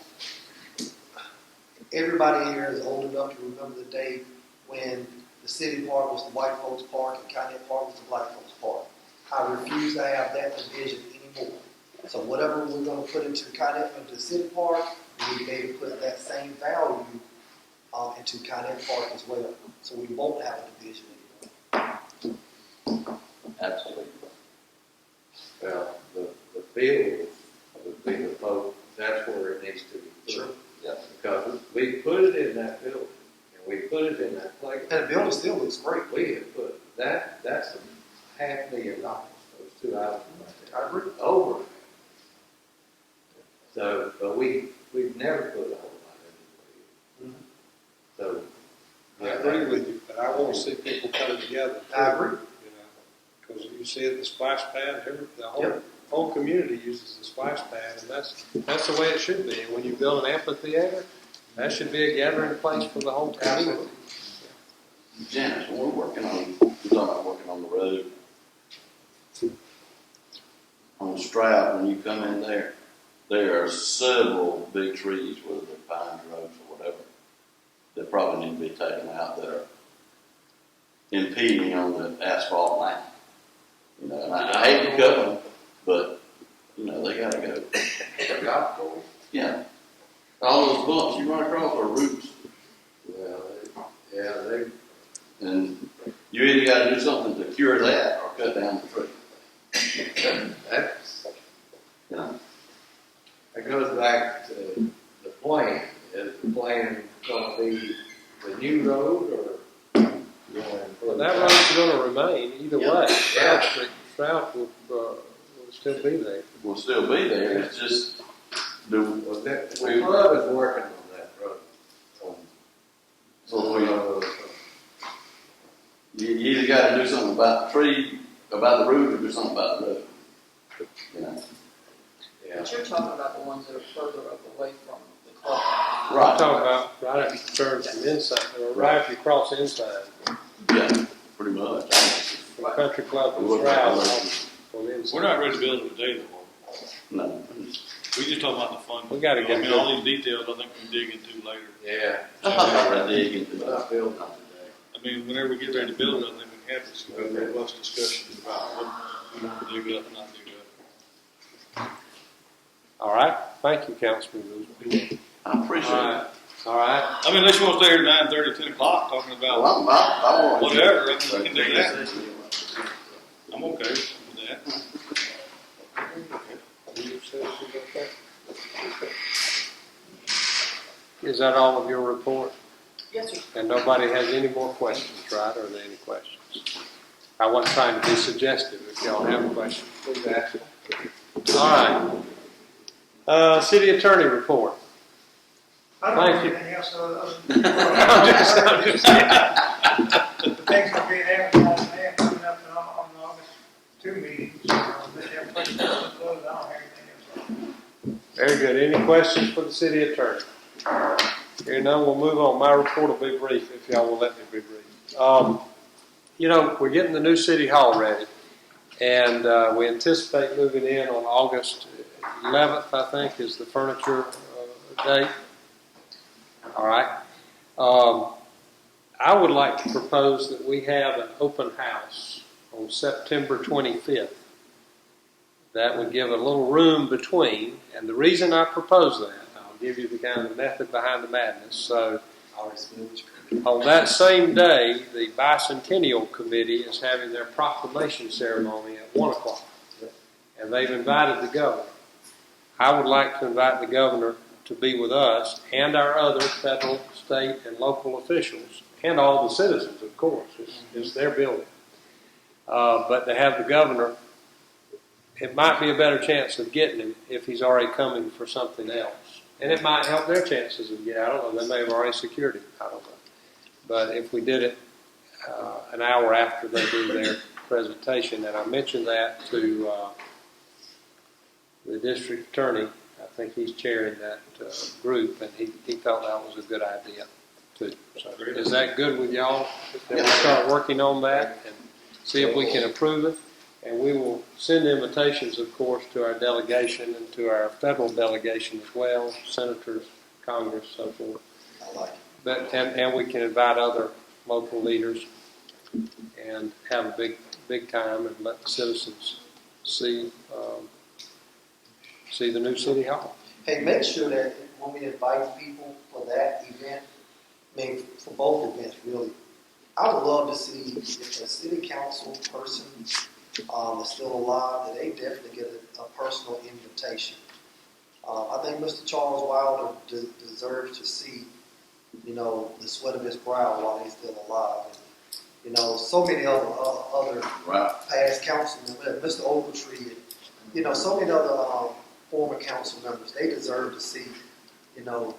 everybody here is old enough to remember the day when the city park was the white folks park and Kynette Park was the black folks park. I refuse to have that division anymore. So whatever we're going to put into Kynette, into the city park, we need to be able to put that same value into Kynette Park as well. So we won't have a division anymore. Absolutely. Well, the field would be the focus. That's where it needs to be put. Sure. Yeah. Because we put it in that building, and we put it in that playground. And the building still looks great. We have put that's $500,000. Those 2 items right there. I agree. Over. So, but we've never put a whole lot into the field. So, I agree with you, but I want to see people come together. I agree. Because you see it, the splash pad, the whole community uses the splash pad, and that's the way it should be. And when you build an amphitheater, that should be a gathering place for the whole community. Janice, when we're talking about working on the road, on Stroud, when you come in there are several big trees, whether they're pine groves or whatever, that probably need to be taken out that are impeding on the asphalt line. And I hate to cut them, but they gotta go. the golf course. Yeah. All those bumps you run across are roots. Well, And you either gotta do something to cure that or cut down the tree. that's that goes back to the plan. Is the plan going to be the new road or Well, that road's going to remain either way. South will still be there. Will still be there. It's just the club is working on that road. You either got to do something about the tree, about the root, or do something about the road. Yeah. But you're talking about the ones that are further up away from the club. Right. I'm talking about right after you turn from inside, or right after you cross inside. Yeah, pretty much. From Country Club to Stroud on the inside. We're not ready to build it today, though. No. We just talking about the fun. We got to get all these details I think we can dig into later. Yeah. I dig into But that. I feel not today. I mean, whenever we get ready to build it, I think we can have this robust discussions about what we want to dig up and not dig up. All right. Thank you, Councilman. I appreciate it. All right. I mean, unless you want to stay here 9:30, 10 o'clock talking about Well, I want whatever, I mean, we can do that. I'm okay with that. Is that all of your report? Yes, sir. And nobody has any more questions, right? Are there any questions? I wasn't trying to be suggestive. If y'all have a question, please ask. All right. City attorney report. I don't Thank have you. anything else other I'm just the things that are being advertised now coming up on the August 2 meetings. If you have questions, I don't have anything else. Very good. Any questions for the city attorney? Hearing none, we'll move on. My report will be brief, if y'all will let me be brief. We're getting the new city hall ready, and we anticipate moving in on August 11th, I think, is the furniture date. All right. I would like to propose that we have an open house on September 25th. That would give a little room between, and the reason I propose that, I'll give you the kind of method behind the madness. So, on that same day, the Bicentennial Committee is having their proclamation ceremony at 1 o'clock, and they've invited the governor. I would like to invite the governor to be with us and our other federal, state, and local officials, and all the citizens, of course. It's their building. But to have the governor, it might be a better chance of getting him if he's already coming for something else. And it might help their chances of getting, I don't know, they may have already secured him, I don't know. But if we did it an hour after they do their presentation, and I mentioned that to the district attorney, I think he's chairing that group, and he thought that was a good idea, too. So is that good with y'all? Then we'll start working on that and see if we can approve it. And we will send invitations, of course, to our delegation and to our federal delegation as well, senators, Congress, so forth. I like it. But and we can invite other local leaders and have a big time and let the citizens see the new city hall. Hey, make sure that when we invite people for that event, I mean, for both events, really, I would love to see if a city council person is still alive, that they definitely get a personal invitation. I think Mr. Charles Wilder deserves to see, the sweat of his brow while he's still alive. And, so many other past council members, Mr. Ogletree, and, so many other former council members, they deserve to see, where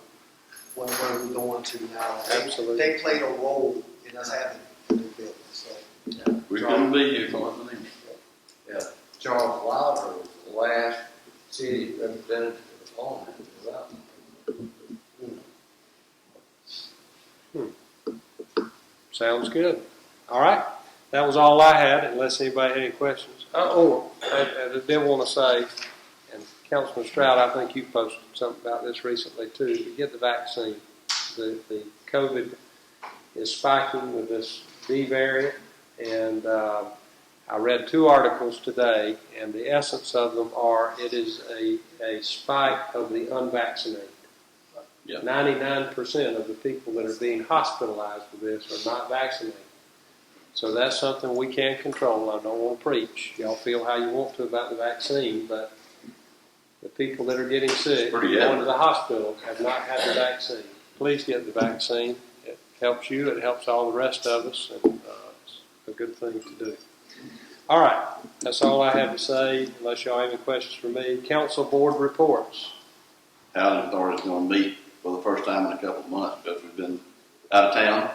we're going to now. Absolutely. They played a role in us having a new building. So. Yeah. We couldn't be here for them. Yeah, Charles Wilder was the last city representative on that development. Sounds good. All right. That was all I had, unless anybody had any questions. I did want to say, and Councilman Stroud, I think you posted something about this recently too, to get the vaccine. The COVID is spiking with this B variant, and I read 2 articles today, and the essence of them are it is a spike of the unvaccinated. Yep. 99% of the people that are being hospitalized for this are not vaccinated. So that's something we can't control. I don't want to preach. Y'all feel how you want to about the vaccine, but the people that are getting sick, going to the hospital, have not had the vaccine. Please get the vaccine. It helps you. It helps all the rest of us, and it's a good thing to do. All right. That's all I have to say, unless y'all have any questions for me. Council board reports. Housing Authority is going to meet for the first time in a couple of months because we've been out of town.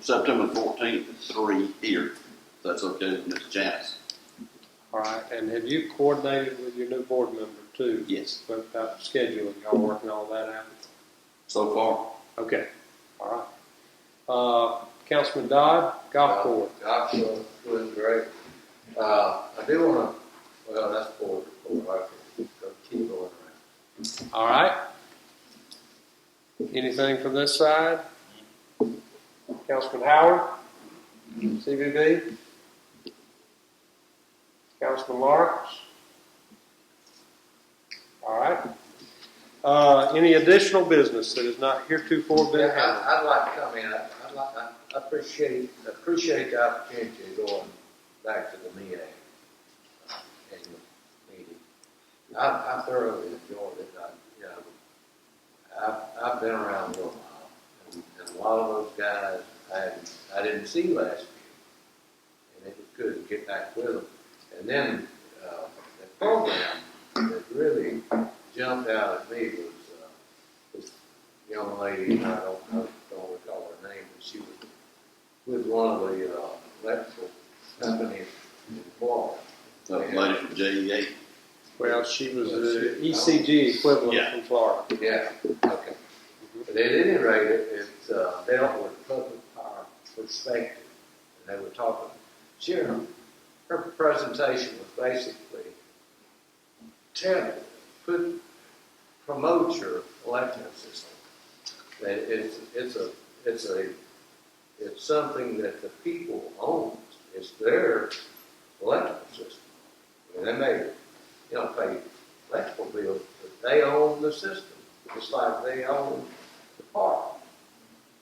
September 14th at 3 here. If that's okay with Ms. Janice. All right. And have you coordinated with your new board member, too? Yes. About scheduling? Y'all working all that out? So far. Okay. All right. Councilman Dodd, golf course. Golf course doing great. I do want to, that's forward. I can keep going around. All right. Anything from this side? Councilman Howard, CVB. Councilman Marks. All right. Any additional business that is not heretofore been handled? I'd like to come in, I appreciate the opportunity of going back to the MEA annual meeting. I thoroughly enjoyed it. I've been around a little while, and a lot of those guys I didn't see last year, and it was good to get back with them. And then the program that really jumped out at me was this young lady, and I don't recall her name, but she was with one of the electrical companies in Florida. The lady from JEA. Well, she was the ECG equivalent from Florida. Yeah, okay. But at any rate, it dealt with public power perspective, and they were talking. Her presentation was basically promote your electrical system. That it's something that the people owns. It's their electrical system. I mean, they may, pay electrical bills, but they own the system. Just like they own the park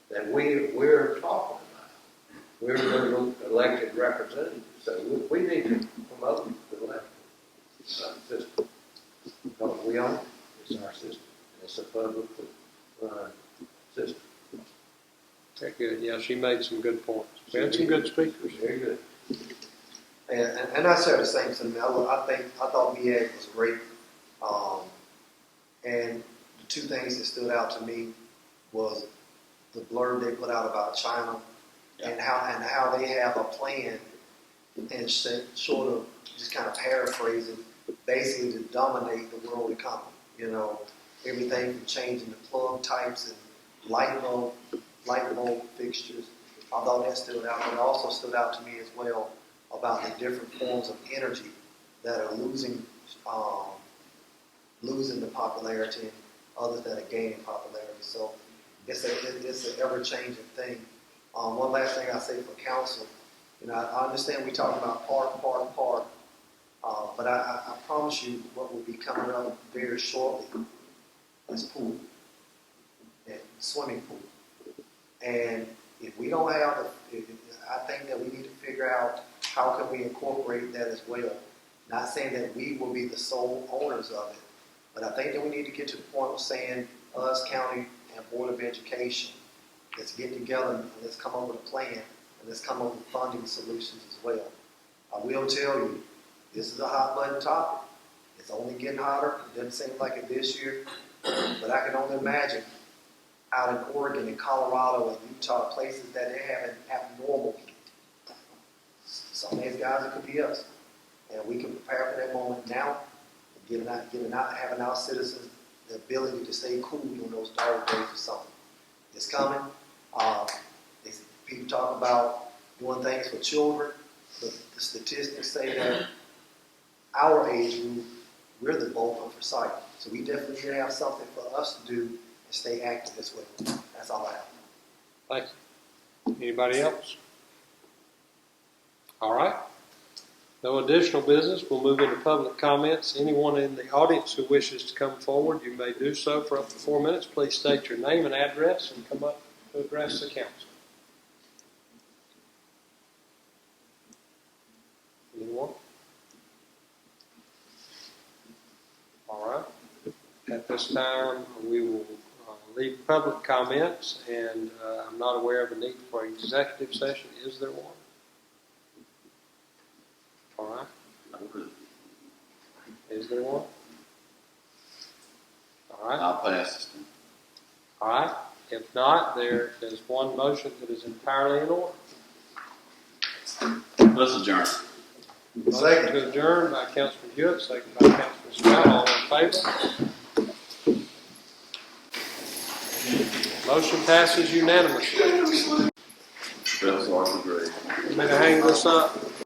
that we're talking about. We're their elected representatives. So we need to promote the electrical system. Because we own it. It's our system. And it's a publicly run system. Very good. Yeah, she made some good points. We had some good speakers. Very good. And I share the same sentiment. I thought MEA was great. And the two things that stood out to me was the blurb they put out about China and how they have a plan and sort of just kind of paraphrasing, basically to dominate the world economy. Everything from changing the plug types and light bulb fixtures. I thought that stood out, but it also stood out to me as well about the different forms of energy that are losing the popularity and others that are gaining popularity. So it's an ever-changing thing. One last thing I say for council, I understand we talk about park, but I promise you what will be coming up very shortly is pool and swimming pool. And if we don't have I think that we need to figure out how can we incorporate that as well. Not saying that we will be the sole owners of it, but I think that we need to get to the point of saying us, county, and Board of Education, let's get together and let's come up with a plan and let's come up with funding solutions as well. I will tell you, this is a hot button topic. It's only getting hotter. It doesn't seem like it this year, but I can only imagine out in Oregon and Colorado and Utah, places that they're having abnormal heat. Some of these guys, it could be us. And we can prepare for that moment now, and having our citizens the ability to stay cool during those dark days of summer. It's coming. People talk about doing things for children, but the statistics say that our age group, we're the bulk of Forsyth. So we definitely need to have something for us to do and stay active as well. That's all I have. Thank you. Anybody else? All right. No additional business. We'll move into public comments. Anyone in the audience who wishes to come forward, you may do so for up to 4 minutes. Please state your name and address and come up to address the council. Anyone? All right. At this time, we will leave public comments, and I'm not aware of a need for an executive session. Is there one? All right. Is there one? All right. I'll pass this. All right. If not, there is one motion that is entirely in order. Let's adjourn. Motion to adjourn by Councilman Hewitt, second by Councilman Scott. All in favor? Motion passes unanimously. Bill's off the grade. I'm going to hang this up.